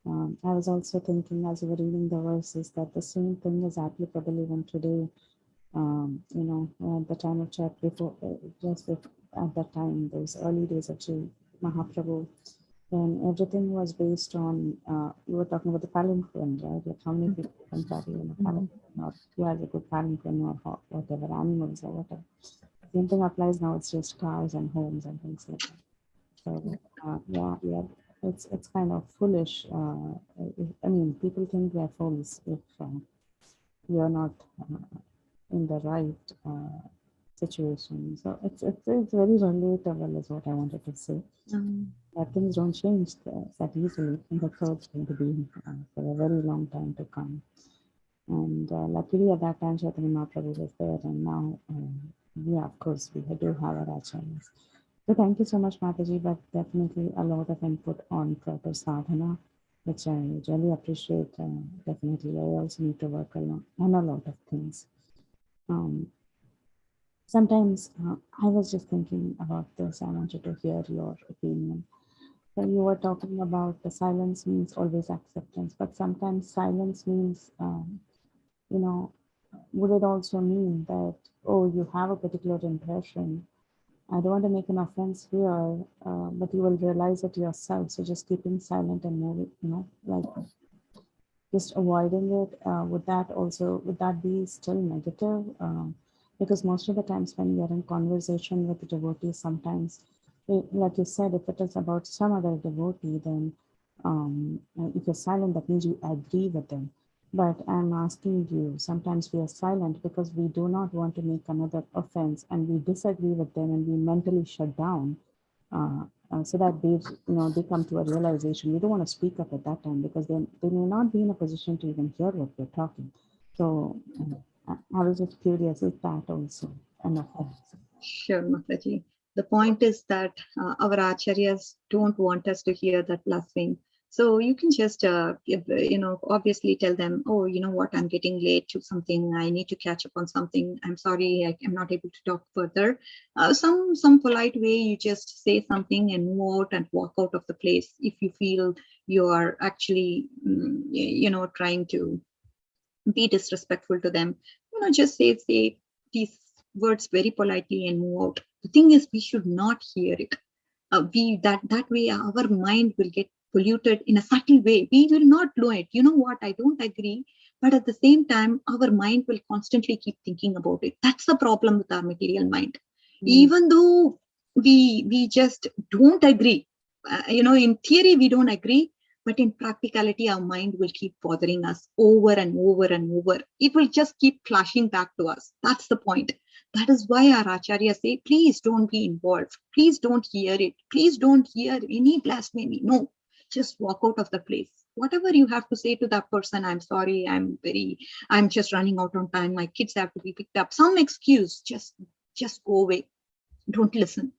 I was also thinking as you were reading the verses that the same thing is applicable even today. At the time of chat before, at that time, those early days of Sri Mahaprabhu, when everything was based on, you were talking about the palanquin, right? Like how many people can travel in a palanquin, or who has a good palanquin, or whatever, animals or whatever. The same thing applies now. It's just cars and homes and things like that. So yeah, it's kind of foolish. I mean, people think we are fools if we are not in the right situation. So it's very relatable, is what I wanted to say. That things don't change that easily, and that's how it's going to be for a very long time to come. And luckily at that time, Chaitanya Mahaprabhu was there, and now, yeah, of course, we do have our acharyas. So thank you so much, Mataji, but definitely a lot of input on proper sadhana, which I really appreciate. Definitely, I also need to work on a lot of things. Sometimes I was just thinking about this. I wanted to hear your opinion. So you were talking about the silence means always acceptance, but sometimes silence means, would it also mean that, oh, you have a particular impression, I don't want to make an offense here, but you will realize it yourself. So just keeping silent and moving, like just avoiding it. Would that be still negative? Because most of the times when we are in conversation with the devotees, sometimes, like you said, if it is about some other devotee, then if you're silent, that means you agree with them. But I'm asking you, sometimes we are silent because we do not want to make another offense and we disagree with them and we mentally shut down so that they come to a realization. We don't want to speak up at that time because they may not be in a position to even hear what we're talking. So I was just curious, is that also an offense? Sure, Mataji. The point is that our acharyas don't want us to hear that blasphemy. So you can just, obviously tell them, oh, you know what, I'm getting late to something. I need to catch up on something. I'm sorry, I'm not able to talk further. Some polite way, you just say something and move out and walk out of the place if you feel you are actually, trying to be disrespectful to them. Just say, please words very politely and move out. The thing is, we should not hear it. That way our mind will get polluted in a subtle way. We will not know it. You know what? I don't agree. But at the same time, our mind will constantly keep thinking about it. That's the problem with our material mind. Even though we just don't agree, in theory we don't agree, but in practicality our mind will keep bothering us over and over and over. It will just keep flashing back to us. That's the point. That is why our acharyas say, please don't be involved. Please don't hear it. Please don't hear any blasphemy. No, just walk out of the place. Whatever you have to say to that person, I'm sorry, I'm just running out on time. My kids have to be picked up. Some excuse, just go away. Don't listen.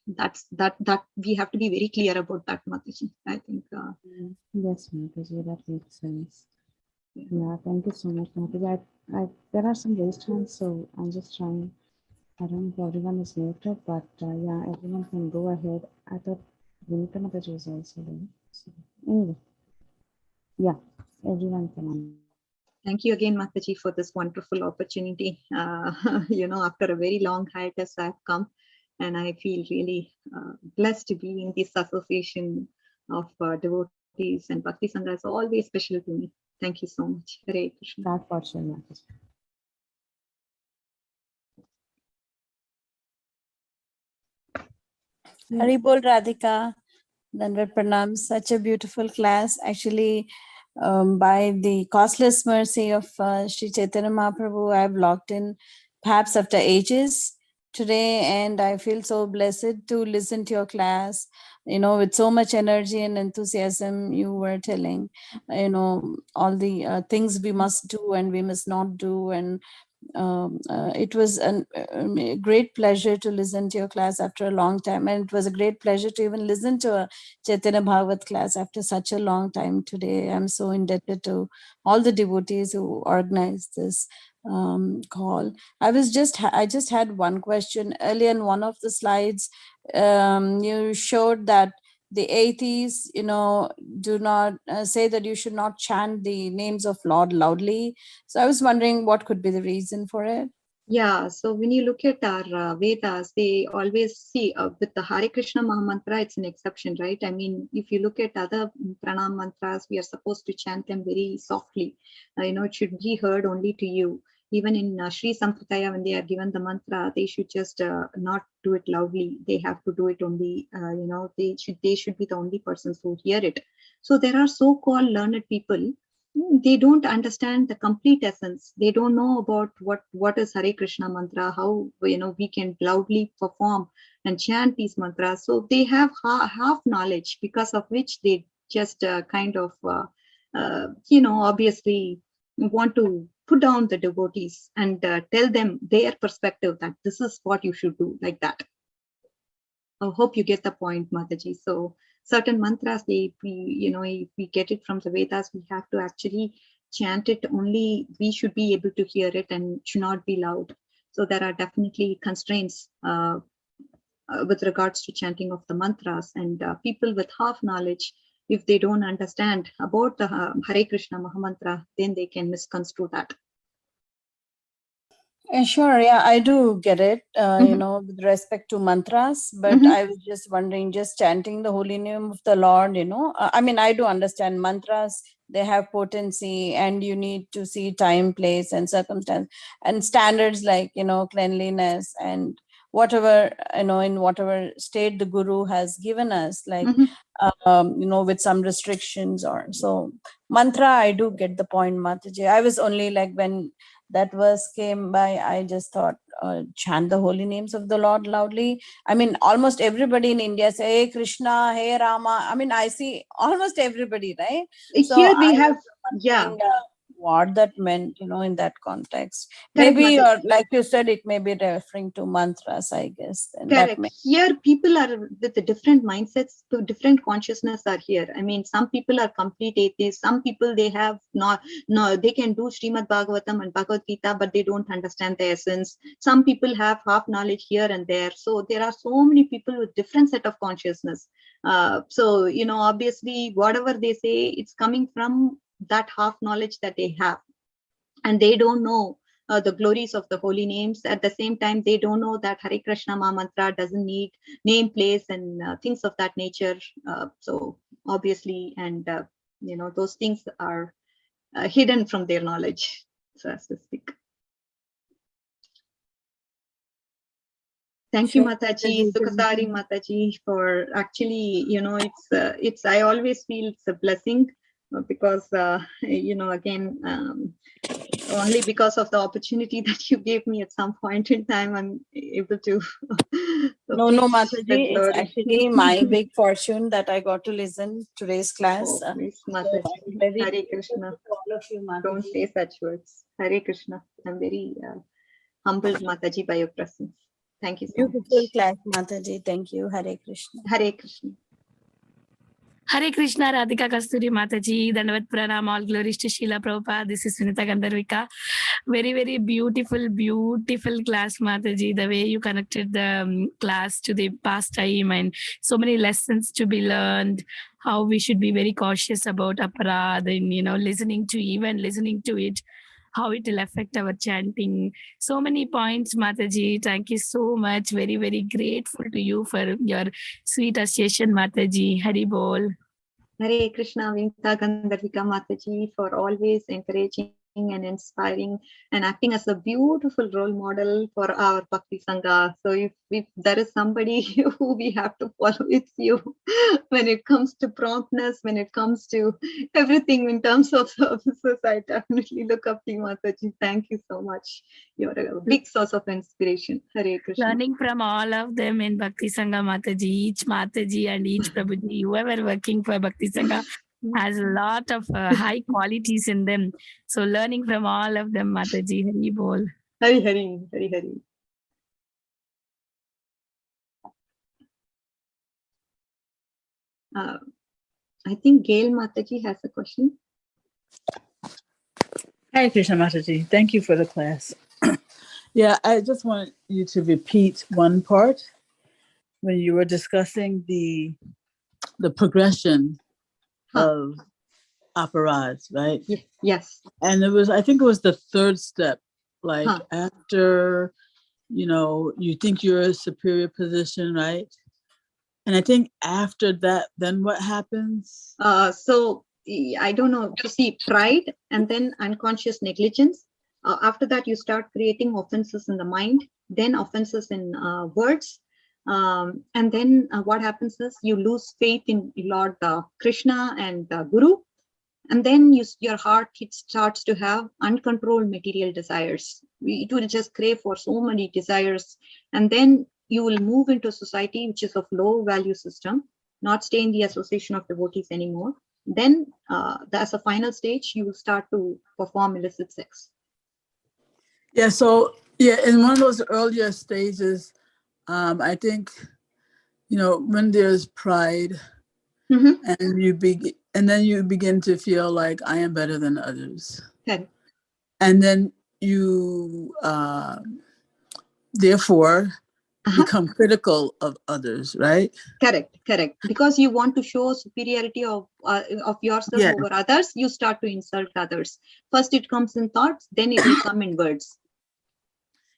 That we have to be very clear about that, Mataji. I think. Yes, Mataji, that makes sense. Yeah, thank you so much, Mataji. There are some raised hands, so I'm just trying. I don't know if everyone is muted, but yeah, everyone can go ahead. I thought Vinita Mataji was also there. So, anyway, yeah, everyone can on. Thank you again, Mataji, for this wonderful opportunity. After a very long hiatus, I've come, and I feel really blessed to be in this association of devotees, and Bhakti Sangha is always special to me. Thank you so much. Hare Krishna. That for sure, Mataji. Hari Bol Radhika, Dandavat Pranam. Such a beautiful class. Actually, by the costless mercy of Sri Chaitanya Mahaprabhu, I've logged in perhaps after ages today, and I feel so blessed to listen to your class, with so much energy and enthusiasm. You were telling, all the things we must do and we must not do, and it was a great pleasure to listen to your class after a long time, and it was a great pleasure to even listen to a Chaitanya Bhagavat class after such a long time today. I'm so indebted to all the devotees who organized this call. I just had one question. Earlier in one of the slides, you showed that the atheists, do not say that you should not chant the names of Lord loudly. So I was wondering what could be the reason for it. Yeah, so when you look at our Vedas, they always see with the Hare Krishna Mahamantra, it's an exception, right? I mean, if you look at other pranam mantras, we are supposed to chant them very softly. It should be heard only to you. Even in Sri Sampradaya, when they are given the mantra, they should just not do it loudly. They have to do it only, they should be the only persons who hear it. So there are so-called learned people. They don't understand the complete essence. They don't know about what is Hare Krishna mantra, how we can loudly perform and chant these mantras. So they have half knowledge, because of which they just obviously want to put down the devotees and tell them their perspective that this is what you should do, like that. I hope you get the point, Mataji. So certain mantras, if we get it from the Vedas, we have to actually chant it only. We should be able to hear it and should not be loud. So there are definitely constraints with regards to chanting of the mantras, and people with half knowledge, if they don't understand about the Hare Krishna Mahamantra, then they can misconstrue that. Sure, yeah, I do get it, with respect to mantras, but I was just wondering, just chanting the holy name of the Lord, I mean, I do understand mantras, they have potency, and you need to see time, place, and circumstance, and standards like, cleanliness, and whatever, in whatever state the Guru has given us, like, with some restrictions or so. Mantra, I do get the point, Mataji. I was only like, when that verse came by, I just thought, chant the holy names of the Lord loudly. I mean, almost everybody in India say, hey Krishna, hey Rama. I mean, I see almost everybody, right? Here we have, yeah. What that meant, in that context. Correct, maybe, Mataji. or like you said, it may be referring to mantras, I guess. And correct. Here, people are with the different mindsets, the different consciousness are here. I mean, some people are complete atheists. Some people, they have they can do Srimad Bhagavatam and Bhagavad Gita, but they don't understand the essence. Some people have half knowledge here and there. So there are so many people with different set of consciousness. So, obviously, whatever they say, it's coming from that half knowledge that they have, and they don't know the glories of the holy names. At the same time, they don't know that Hare Krishna Maha Mantra doesn't need name, place, and things of that nature. So obviously, and those things are hidden from their knowledge, so as to speak. Thank you, Mataji, Sukasari Mataji, for actually, it's I always feel it's a blessing because, again, only because of the opportunity that you gave me at some point in time, I'm able to. No, Mataji, it's actually my big fortune that I got to listen to today's class. Oh, please, Mataji. So very Hare Krishna. to all of you, Mataji. Don't say such words. Hare Krishna. I'm very humbled, Mataji, by your presence. Thank you so much. Beautiful class, Mataji. Thank you. Hare Krishna. Hare Krishna. Hare Krishna, Radhika Kasturi Mataji, Dandavat Pranam, all glories to Srila Prabhupada. This is Vinita Gandharvika. Very, very beautiful, beautiful class, Mataji. The way you connected the class to the past time and so many lessons to be learned. How we should be very cautious about aparad and, listening to it. How it will affect our chanting. So many points, Mataji. Thank you so much. Very, very grateful to you for your sweet association, Mataji. Hari Bol. Hare Krishna, Vinita Gandharvika Mataji, for always encouraging and inspiring and acting as a beautiful role model for our Bhakti Sangha. So if there is somebody who we have to follow, it's you. When it comes to promptness, when it comes to everything in terms of services, I definitely look up to you, Mataji. Thank you so much. You're a big source of inspiration. Hare Krishna. Learning from all of them in Bhakti Sangha, Mataji, each Mataji and each Prabhuji, whoever working for Bhakti Sangha has a lot of high qualities in them. So learning from all of them, Mataji, Hari Bol. Hari Hari, Hari Hari. I think Gail Mataji has a question. Hi, Krishna Mataji. Thank you for the class. Yeah, I just want you to repeat one part when you were discussing the progression of aparads, right? Yes. And I think it was the third step, like after, you think you're a superior position, right? And I think after that, then what happens? So I don't know, you see pride and then unconscious negligence. After that, you start creating offenses in the mind, then offenses in words. And then what happens is you lose faith in Lord Krishna and Guru. And then your heart starts to have uncontrolled material desires. It will just crave for so many desires. And then you will move into a society which is of low value system, not stay in the association of devotees anymore. Then as a final stage, you will start to perform illicit sex. Yeah, so in one of those earlier stages, I think, when there's pride, and then you begin to feel like I am better than others. Okay. And then you therefore become critical of others, right? Correct. Because you want to show superiority of yourself over others, you start to insult others. First it comes in thoughts, then it will come in words.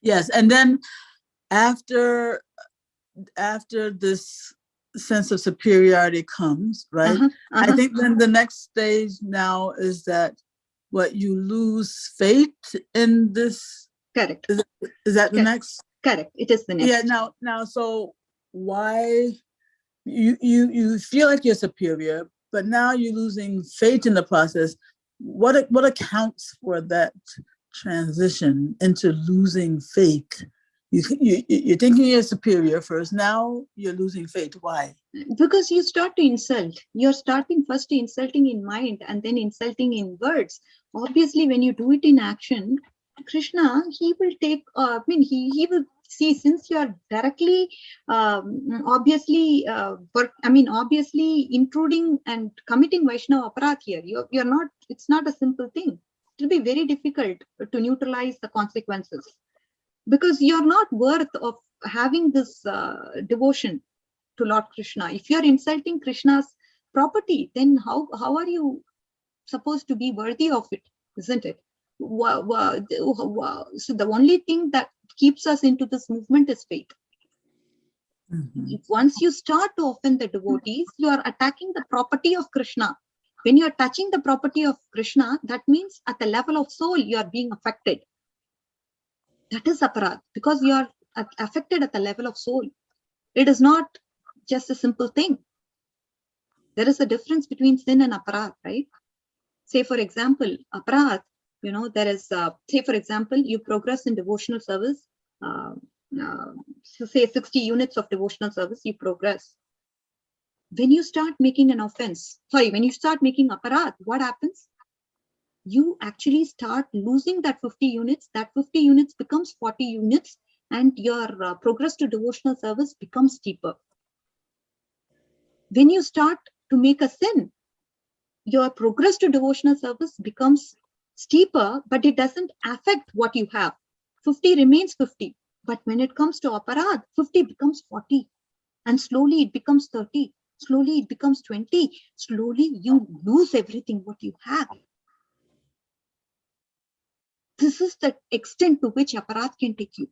Yes, and then after this sense of superiority comes, right? I think then the next stage now is that you lose faith in this. Correct. Is that the next? Correct. It is the next. Yeah. Now, so why you feel like you're superior, but now you're losing faith in the process. What accounts for that transition into losing faith? You're thinking you're superior first. Now you're losing faith. Why? Because you start to insult. You're starting first insulting in mind and then insulting in words. Obviously, when you do it in action, Krishna, he will take, he will see, since you are directly, obviously intruding and committing Vaishnava aparadh here. You're not, it's not a simple thing. It will be very difficult to neutralize the consequences. Because you're not worth of having this devotion to Lord Krishna. If you're insulting Krishna's property, then how are you supposed to be worthy of it, isn't it? So the only thing that keeps us into this movement is faith. If once you start to offend the devotees, you are attacking the property of Krishna. When you are touching the property of Krishna, that means at the level of soul, you are being affected. That is aparad, because you are affected at the level of soul. It is not just a simple thing. There is a difference between sin and aparad, right? Say, for example, aparad, there is, say, for example, you progress in devotional service, so say 60 units of devotional service, you progress. When you start making an offense, when you start making aparad, what happens? You actually start losing that 50 units. That 50 units becomes 40 units, and your progress to devotional service becomes steeper. When you start to make a sin, your progress to devotional service becomes steeper, but it doesn't affect what you have. 50 remains 50. But when it comes to aparad, 50 becomes 40. And slowly it becomes 30. Slowly it becomes 20. Slowly you lose everything what you have. This is the extent to which aparad can take you.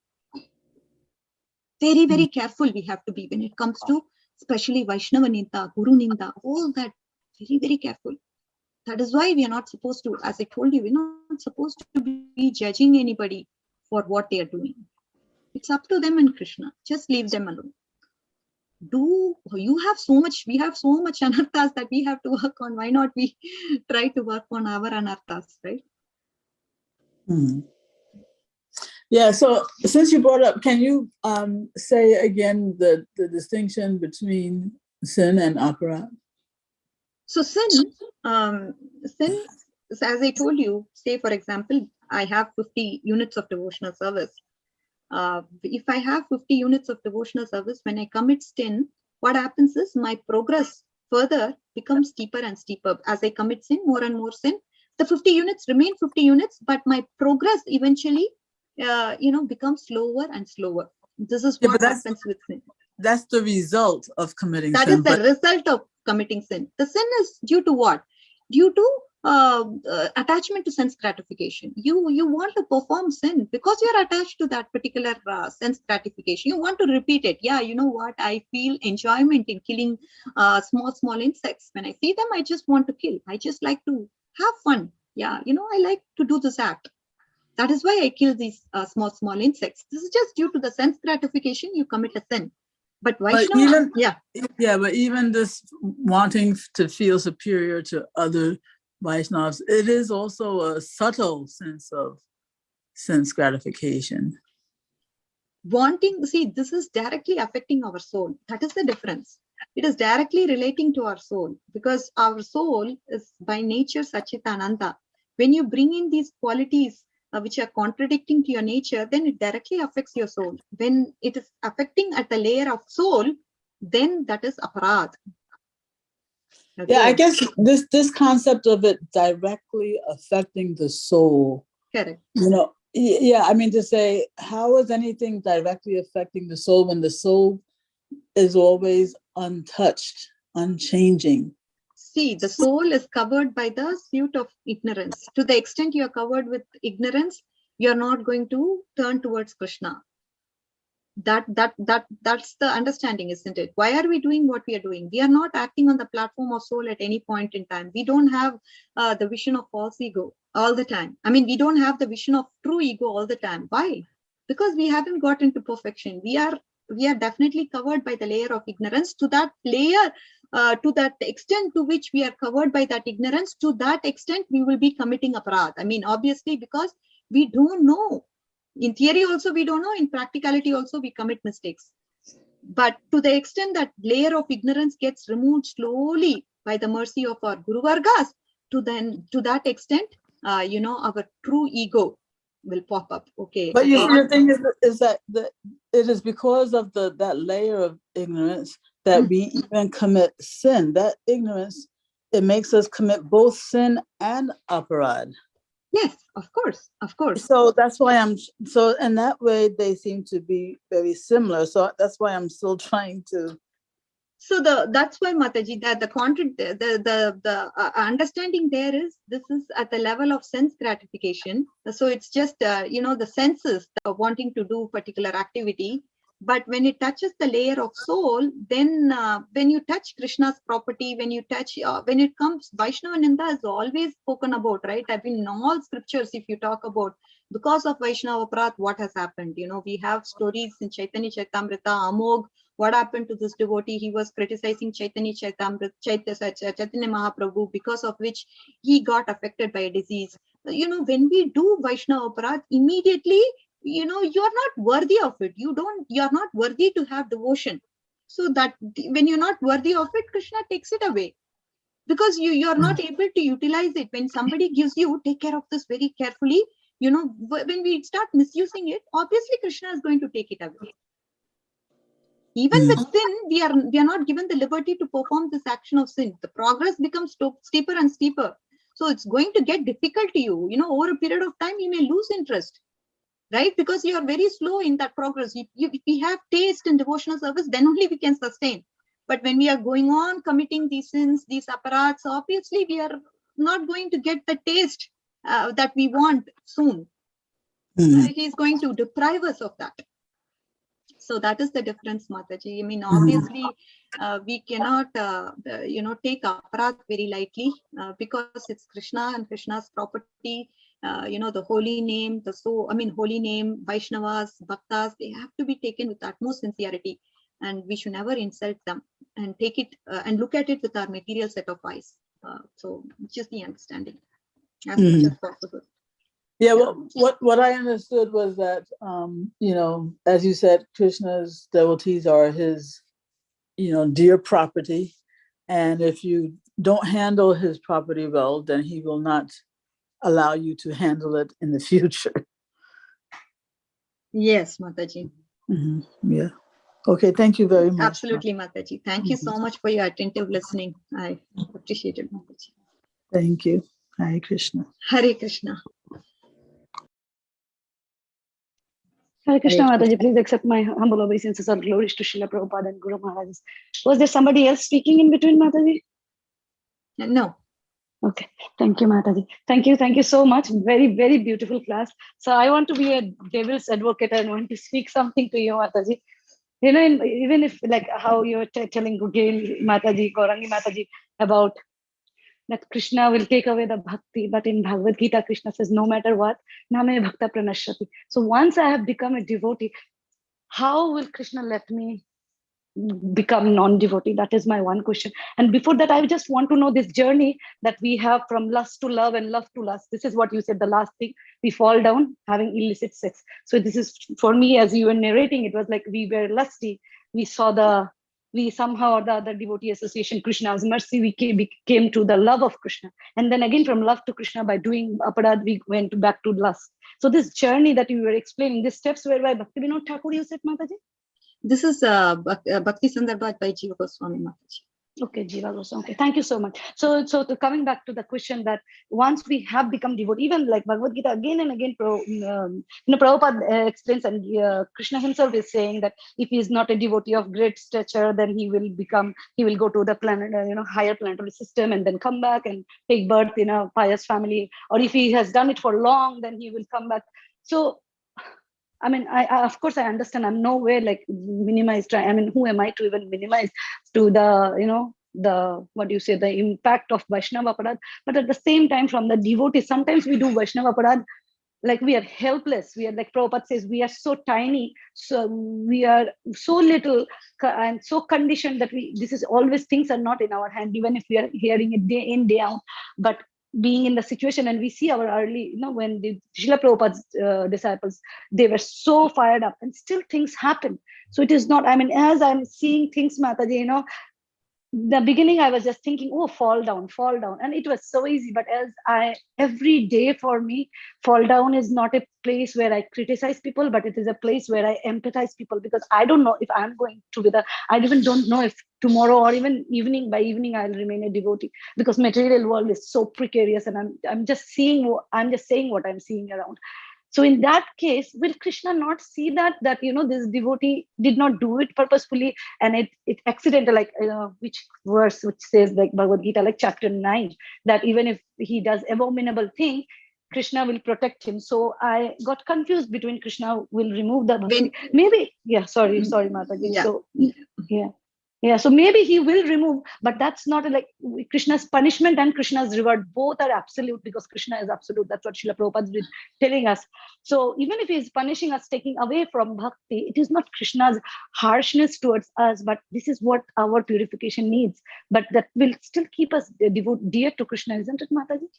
Very, very careful we have to be when it comes to especially Vaishnava Ninda, Guru Ninda, all that. Very, very careful. That is why we are not supposed to, as I told you, we're not supposed to be judging anybody for what they are doing. It's up to them and Krishna. Just leave them alone. We have so much anarthas that we have to work on. Why not we try to work on our anarthas, right? Yeah, so since you brought up, can you say again the distinction between sin and aparad? So sin, as I told you, say for example, I have 50 units of devotional service. If I have 50 units of devotional service, when I commit sin, what happens is my progress further becomes steeper and steeper. As I commit sin, more and more sin, the 50 units remain 50 units, but my progress eventually, becomes slower and slower. This is what happens with sin. That's the result of committing sin. That is the result of committing sin. The sin is due to what? Due to attachment to sense gratification. You want to perform sin because you are attached to that particular sense gratification. You want to repeat it. Yeah, you know what? I feel enjoyment in killing small insects. When I see them, I just want to kill. I just like to have fun. Yeah, I like to do this act. That is why I kill these small insects. This is just due to the sense gratification. You commit a sin. But Vaishnava, but even this wanting to feel superior to other Vaishnavas, it is also a subtle sense of sense gratification. This is directly affecting our soul. That is the difference. It is directly relating to our soul because our soul is by nature Satchitananda. When you bring in these qualities which are contradicting to your nature, then it directly affects your soul. When it is affecting at the layer of soul, then that is aparad. Okay. Yeah, I guess this concept of it directly affecting the soul. Correct. I mean to say, how is anything directly affecting the soul when the soul is always untouched, unchanging? See, the soul is covered by the suit of ignorance. To the extent you are covered with ignorance, you are not going to turn towards Krishna. That's the understanding, isn't it? Why are we doing what we are doing? We are not acting on the platform of soul at any point in time. We don't have the vision of false ego all the time. I mean, we don't have the vision of true ego all the time. Why? Because we haven't got into perfection. We are definitely covered by the layer of ignorance. To that layer, to that extent to which we are covered by that ignorance, to that extent we will be committing aparad. I mean, obviously, because we don't know. In theory also we don't know, in practicality also we commit mistakes. But to the extent that layer of ignorance gets removed slowly by the mercy of our Guru Vargas, to that extent, our true ego will pop up. Okay. But you see, the thing is that it is because of that layer of ignorance that we even commit sin. That ignorance, it makes us commit both sin and aparad. Yes, of course. So that's why in that way they seem to be very similar. So that's why I'm still trying to So that's why Mataji, that the understanding there is, this is at the level of sense gratification. So it's just the senses wanting to do particular activity. But when it touches the layer of soul, then when you touch Krishna's property, when you touch, when it comes, Vaishnava Ninda is always spoken about, right? I mean, in all scriptures, if you talk about, because of Vaishnava Aparadh, what has happened? We have stories in Chaitanya Charitamrita, Amog. What happened to this devotee? He was criticizing Chaitanya Mahaprabhu, because of which he got affected by a disease. When we do Vaishnava Aparadh, immediately, you are not worthy of it. You are not worthy to have devotion. So that when you're not worthy of it, Krishna takes it away. Because you are not able to utilize it. When somebody gives you, take care of this very carefully. When we start misusing it, obviously Krishna is going to take it away. Even with sin, we are not given the liberty to perform this action of sin. The progress becomes steeper and steeper. So it's going to get difficult to you. Over a period of time, you may lose interest, right? Because you are very slow in that progress. We have taste in devotional service, then only we can sustain. But when we are going on committing these sins, these aparats, obviously we are not going to get the taste that we want soon. He's going to deprive us of that. So that is the difference, Mataji. I mean, obviously, we cannot, take aparat very lightly because it's Krishna and Krishna's property. The holy name, holy name, Vaishnavas, Bhaktas, they have to be taken with utmost sincerity, and we should never insult them and take it and look at it with our material set of eyes. So just the understanding as much as possible. Yeah, well, what I understood was that, as you said, Krishna's devotees are his, dear property. And if you don't handle his property well, then he will not allow you to handle it in the future. Yes, Mataji. Yeah. Okay, thank you very much. Absolutely, Mataji. Thank you so much for your attentive listening. I appreciate it, Mataji. Thank you. Hare Krishna. Hare Krishna. Hare Krishna, Mataji, please accept my humble obeisances or glories to Srila Prabhupada and Guru Maharaj. Was there somebody else speaking in between, Mataji? No. Okay, thank you, Mataji. Thank you so much. Very, very beautiful class. So I want to be a devil's advocate and want to speak something to you, Mataji. Even if like how you're telling Gail Mataji, Gaurangi Mataji about that Krishna will take away the bhakti, but in Bhagavad Gita, Krishna says, no matter what, name bhakta pranashyati. So once I have become a devotee, how will Krishna let me become non-devotee? That is my one question. And before that, I just want to know this journey that we have from lust to love and love to lust. This is what you said, the last thing, we fall down having illicit sex. So this is, for me, as you were narrating, it was like we were lusty. We somehow, the devotee association, Krishna's mercy, we came to the love of Krishna. And then again, from love to Krishna, by doing aparadh, we went back to lust. So this journey that you were explaining, these steps were by Bhaktivinoda Thakur, you said, Mataji? This is Bhakti Sandarbha by Jiva Goswami, Mataji. Okay, Jiva Goswami. Okay, thank you so much. So coming back to the question that once we have become devotee, even like Bhagavad Gita again and again, Prabhupada explains, and Krishna himself is saying that if he is not a devotee of great stature, then he will go to the planet, higher planetary system, and then come back and take birth in a pious family. Or if he has done it for long, then he will come back. So I mean, I of course I understand. I'm nowhere like minimized. I mean, who am I to even minimize to the the impact of Vaishnava Aparadh? But at the same time, from the devotees, sometimes we do Vaishnava Aparadh like we are helpless. We are, like Prabhupada says, we are so tiny, so we are so little and so conditioned that this is always, things are not in our hand, even if we are hearing it day in, day out. But being in the situation, and we see our early, when the Srila Prabhupada's disciples, they were so fired up, and still things happen. So it is not, I mean, as I'm seeing things, Mataji, the beginning I was just thinking, oh, fall down, and it was so easy. But every day for me, fall down is not a place where I criticize people, but it is a place where I empathize people, because I don't know if I'm going to I even don't know if tomorrow or even by evening I'll remain a devotee, because material world is so precarious, and I'm just saying what I'm seeing around. So in that case, will Krishna not see that this devotee did not do it purposefully, and it accidental, like which verse which says, like Bhagavad Gita, like chapter 9, that even if he does abominable thing, Krishna will protect him. So I got confused between Krishna will remove the bhakti. Maybe, sorry, Mataji. Yeah. So yeah, so maybe he will remove, but that's not like Krishna's punishment and Krishna's reward. Both are absolute, because Krishna is absolute. That's what Srila Prabhupada is telling us. So even if he's punishing us, taking away from bhakti, it is not Krishna's harshness towards us, but this is what our purification needs. But that will still keep us dear to Krishna, isn't it, Mataji?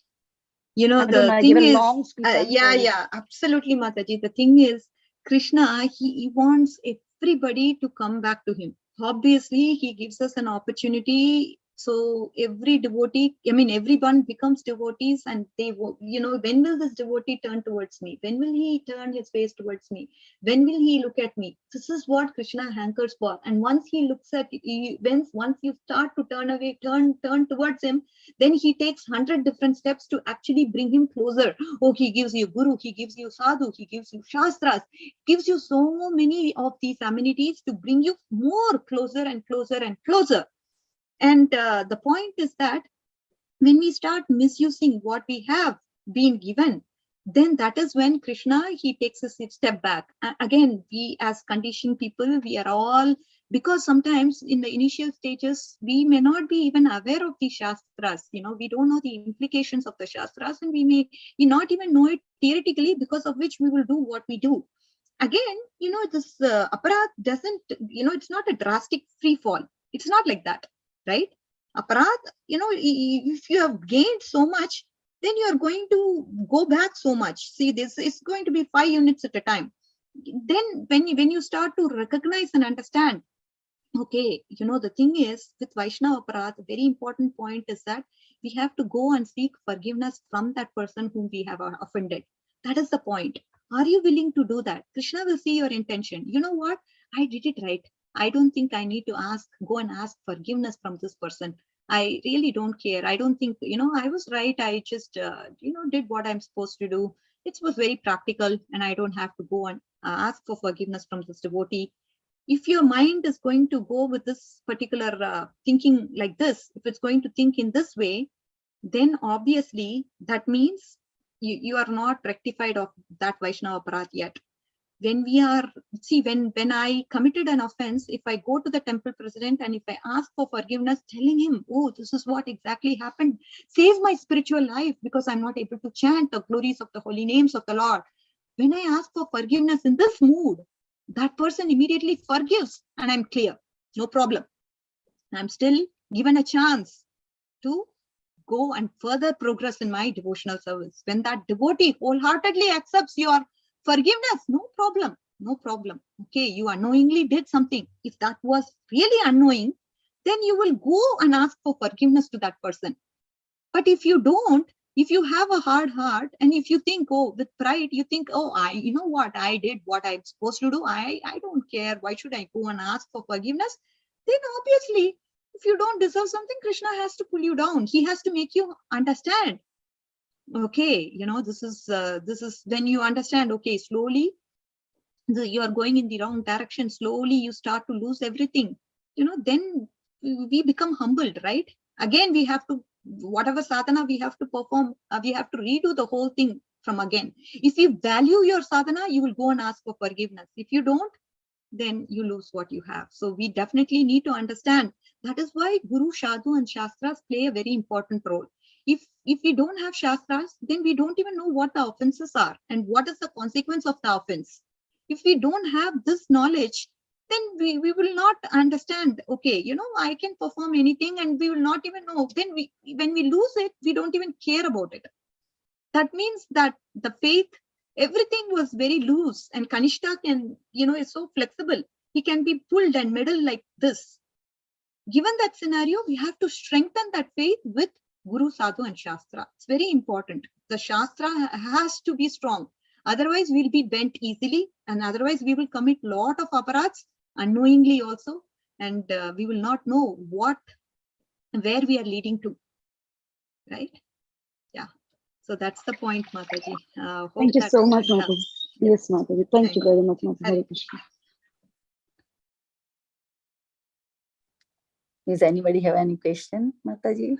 The thing is, absolutely, Mataji. The thing is, Krishna, he wants everybody to come back to him. Obviously, he gives us an opportunity. So every devotee, everyone becomes devotees, and they, when will this devotee turn towards me? When will he turn his face towards me? When will he look at me? This is what Krishna hankers for. And once he looks at you, once you start to turn away, turn towards him, then he takes 100 different steps to actually bring him closer. Oh, he gives you guru, he gives you sadhu, he gives you shastras, gives you so many of these amenities to bring you more closer and closer and closer. And the point is that when we start misusing what we have been given, then that is when Krishna, he takes a step back. Again, we as conditioned people, we are all, because sometimes in the initial stages, we may not be even aware of the shastras. We don't know the implications of the shastras, and we may not even know it theoretically, because of which we will do what we do. Again, this aparat doesn't, it's not a drastic free fall. It's not like that, right? Aparat, if you have gained so much, then you are going to go back so much. See, this is going to be 5 units at a time. Then when you start to recognize and understand, okay, the thing is, with Vaishnava aparat, a very important point is that we have to go and seek forgiveness from that person whom we have offended. That is the point. Are you willing to do that? Krishna will see your intention. You know what? I did it right. I don't think I need to go and ask forgiveness from this person. I really don't care. I don't think, I was right. I just, did what I'm supposed to do. It was very practical, and I don't have to go and ask for forgiveness from this devotee. If your mind is going to go with this particular thinking like this, if it's going to think in this way, then obviously that means you are not rectified of that Vaishnava aparat yet. When when I committed an offense, if I go to the temple president and if I ask for forgiveness, telling him, oh, this is what exactly happened, saves my spiritual life because I'm not able to chant the glories of the holy names of the Lord. When I ask for forgiveness in this mood, that person immediately forgives, and I'm clear, no problem. I'm still given a chance to go and further progress in my devotional service. When that devotee wholeheartedly accepts your forgiveness, no problem. Okay, you unknowingly did something. If that was really unknowing, then you will go and ask for forgiveness to that person. But if you don't, if you have a hard heart, and if you think, oh, with pride, you think, oh, you know what, I did what I'm supposed to do. I don't care. Why should I go and ask for forgiveness? Then obviously, if you don't deserve something, Krishna has to pull you down. He has to make you understand. Okay, this is when you understand, okay, slowly you are going in the wrong direction. Slowly you start to lose everything. Then we become humbled, right? Again, we have to, whatever sadhana we have to perform, we have to redo the whole thing from again. If you value your sadhana, you will go and ask for forgiveness. If you don't, then you lose what you have. So we definitely need to understand. That is why Guru, Sadhu and Shastras play a very important role. If we don't have Shastras, then we don't even know what the offenses are and what is the consequence of the offense. If we don't have this knowledge, then we will not understand, okay, I can perform anything, and we will not even know. Then when we lose it, we don't even care about it. That means that the faith, everything was very loose, and Kanishta is so flexible. He can be pulled and meddled like this. Given that scenario, we have to strengthen that faith with Guru, Sadhu and Shastra. It's very important. The Shastra has to be strong. Otherwise, we'll be bent easily, and otherwise we will commit a lot of aparats unknowingly also, and we will not know where we are leading to, right? Yeah. So that's the point, Mataji. Thank you so much, Mataji. Yes, Mataji. Thank you very much, Mataji. Hare Krishna. Does anybody have any question, Mataji?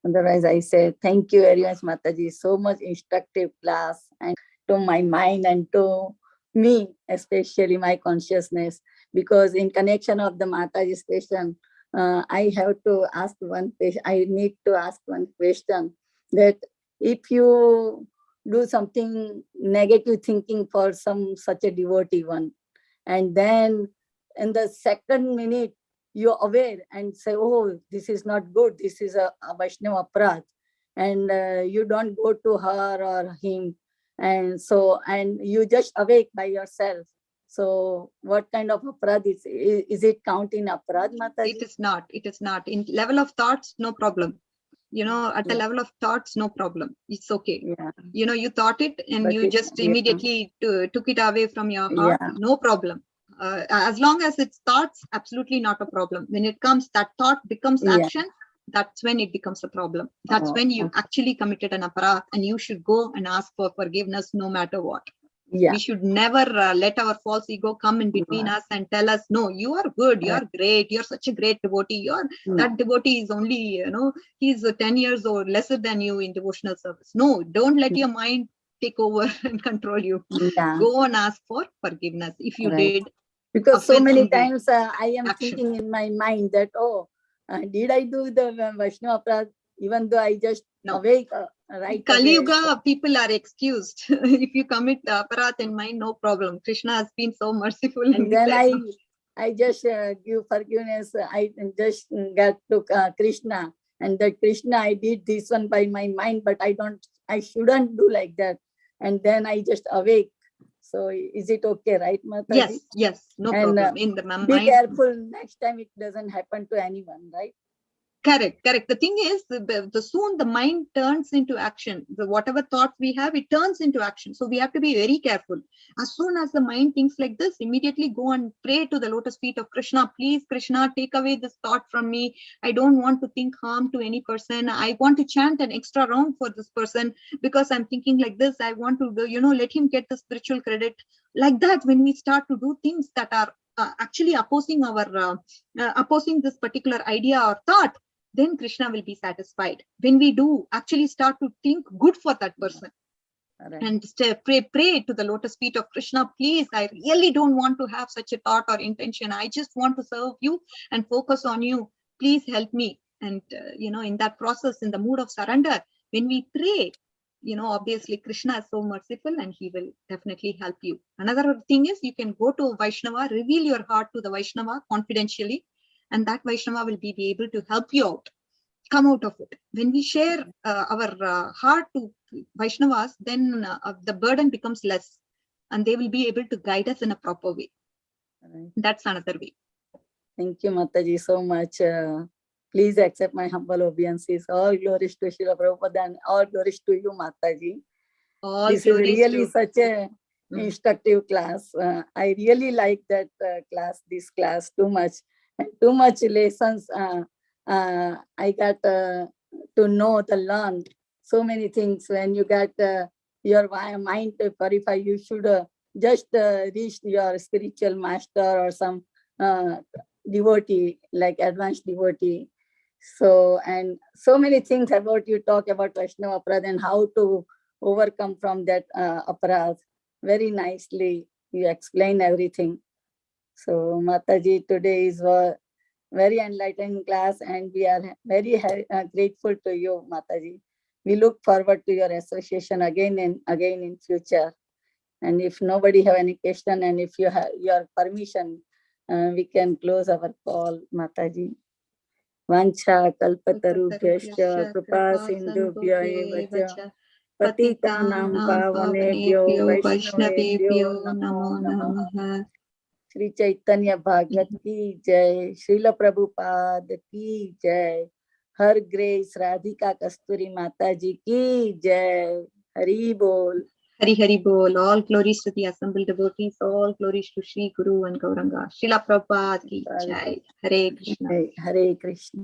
Otherwise, I say thank you very much, Mataji. So much instructive class, and to my mind and to me, especially my consciousness, because in connection of the Mataji's question, I have to ask one question. I need to ask one question, that if you do something negative thinking for such a devotee one, and then in the second minute you're aware and say, oh, this is not good, this is a Vaishnava aparadh, and you don't go to her or him, and so, and you just awake by yourself. So what kind of aparadh is it count in aparadh, Mataji? It is not. It is not. In level of thoughts, no problem. At the level of thoughts, no problem. It's okay. Yeah. You thought it and But you just immediately took it away from your heart. Yeah. No problem. As long as it's thoughts, absolutely not a problem. When it comes, that thought becomes action, that's when it becomes a problem. That's when you actually committed an aparadh, and you should go and ask for forgiveness no matter what. Yeah. We should never let our false ego come in between us and tell us, no, you are good, you are great, you're such a great devotee. That devotee is only, he's 10 years or lesser than you in devotional service. No, don't let your mind take over and control you. Go and ask for forgiveness if you did. Because so many times I am thinking in my mind that, did I do the Vaishnava aparadh, even though I just awake right Kali away. Yuga, people are excused. If you commit aparadh in mind, no problem. Krishna has been so merciful. And then I just give forgiveness. I just get to Krishna, and that Krishna, I did this one by my mind, but I shouldn't do like that. And then I just awake. So is it okay, right, Mataji? Yes, no problem. In the be mind, careful next time it doesn't happen to anyone, right? Correct. The thing is, the soon the mind turns into action. Whatever thoughts we have, it turns into action. So we have to be very careful. As soon as the mind thinks like this, immediately go and pray to the lotus feet of Krishna. Please, Krishna, take away this thought from me. I don't want to think harm to any person. I want to chant an extra round for this person because I'm thinking like this. I want to, let him get the spiritual credit. Like that, when we start to do things that are actually opposing opposing this particular idea or thought, then Krishna will be satisfied. When we do actually start to think good for that person and pray to the lotus feet of Krishna, please, I really don't want to have such a thought or intention. I just want to serve you and focus on you. Please help me. And, in that process, in the mood of surrender, when we pray, obviously Krishna is so merciful and he will definitely help you. Another thing is, you can go to Vaishnava, reveal your heart to the Vaishnava confidentially, and that Vaishnava will be able to help you out, come out of it. When we share our heart to Vaishnavas, then the burden becomes less and they will be able to guide us in a proper way. That's another way. Thank you, Mataji, so much. Please accept my humble obeisances. All glories to Srila Prabhupada and all glories to you, Mataji. This is really such a instructive class. I really like that this class too much. And too much lessons I got to know, to learn so many things. When you got your mind to purify, you should just reach your spiritual master or some devotee, like advanced devotee. So, and so many things about you talk about Vaishnava aparadh and how to overcome from that aparadh. Very nicely you explain everything. So Mataji, today is a very enlightening class and we are very grateful to you, Mataji. We look forward to your association again and again in future. And if nobody have any question and if you have your permission, we can close our call, Mataji. Vancha kalpatarubhyascha kripa sindubhya eva cha patitanam pavanebhyo vaishnavebhyo namo namaha. Shri Caitanya Bhagavata Ki Jai, Srila Prabhupada Ki Jai, Her Grace Radhika Kasturi Mataji Ki Jai, Hari Bol. Hari Hari Bol. All glories to the assembled devotees, all glories to Sri Guru and Gauranga. Srila Prabhupada Ki Jai. Hare Krishna. Hare Krishna.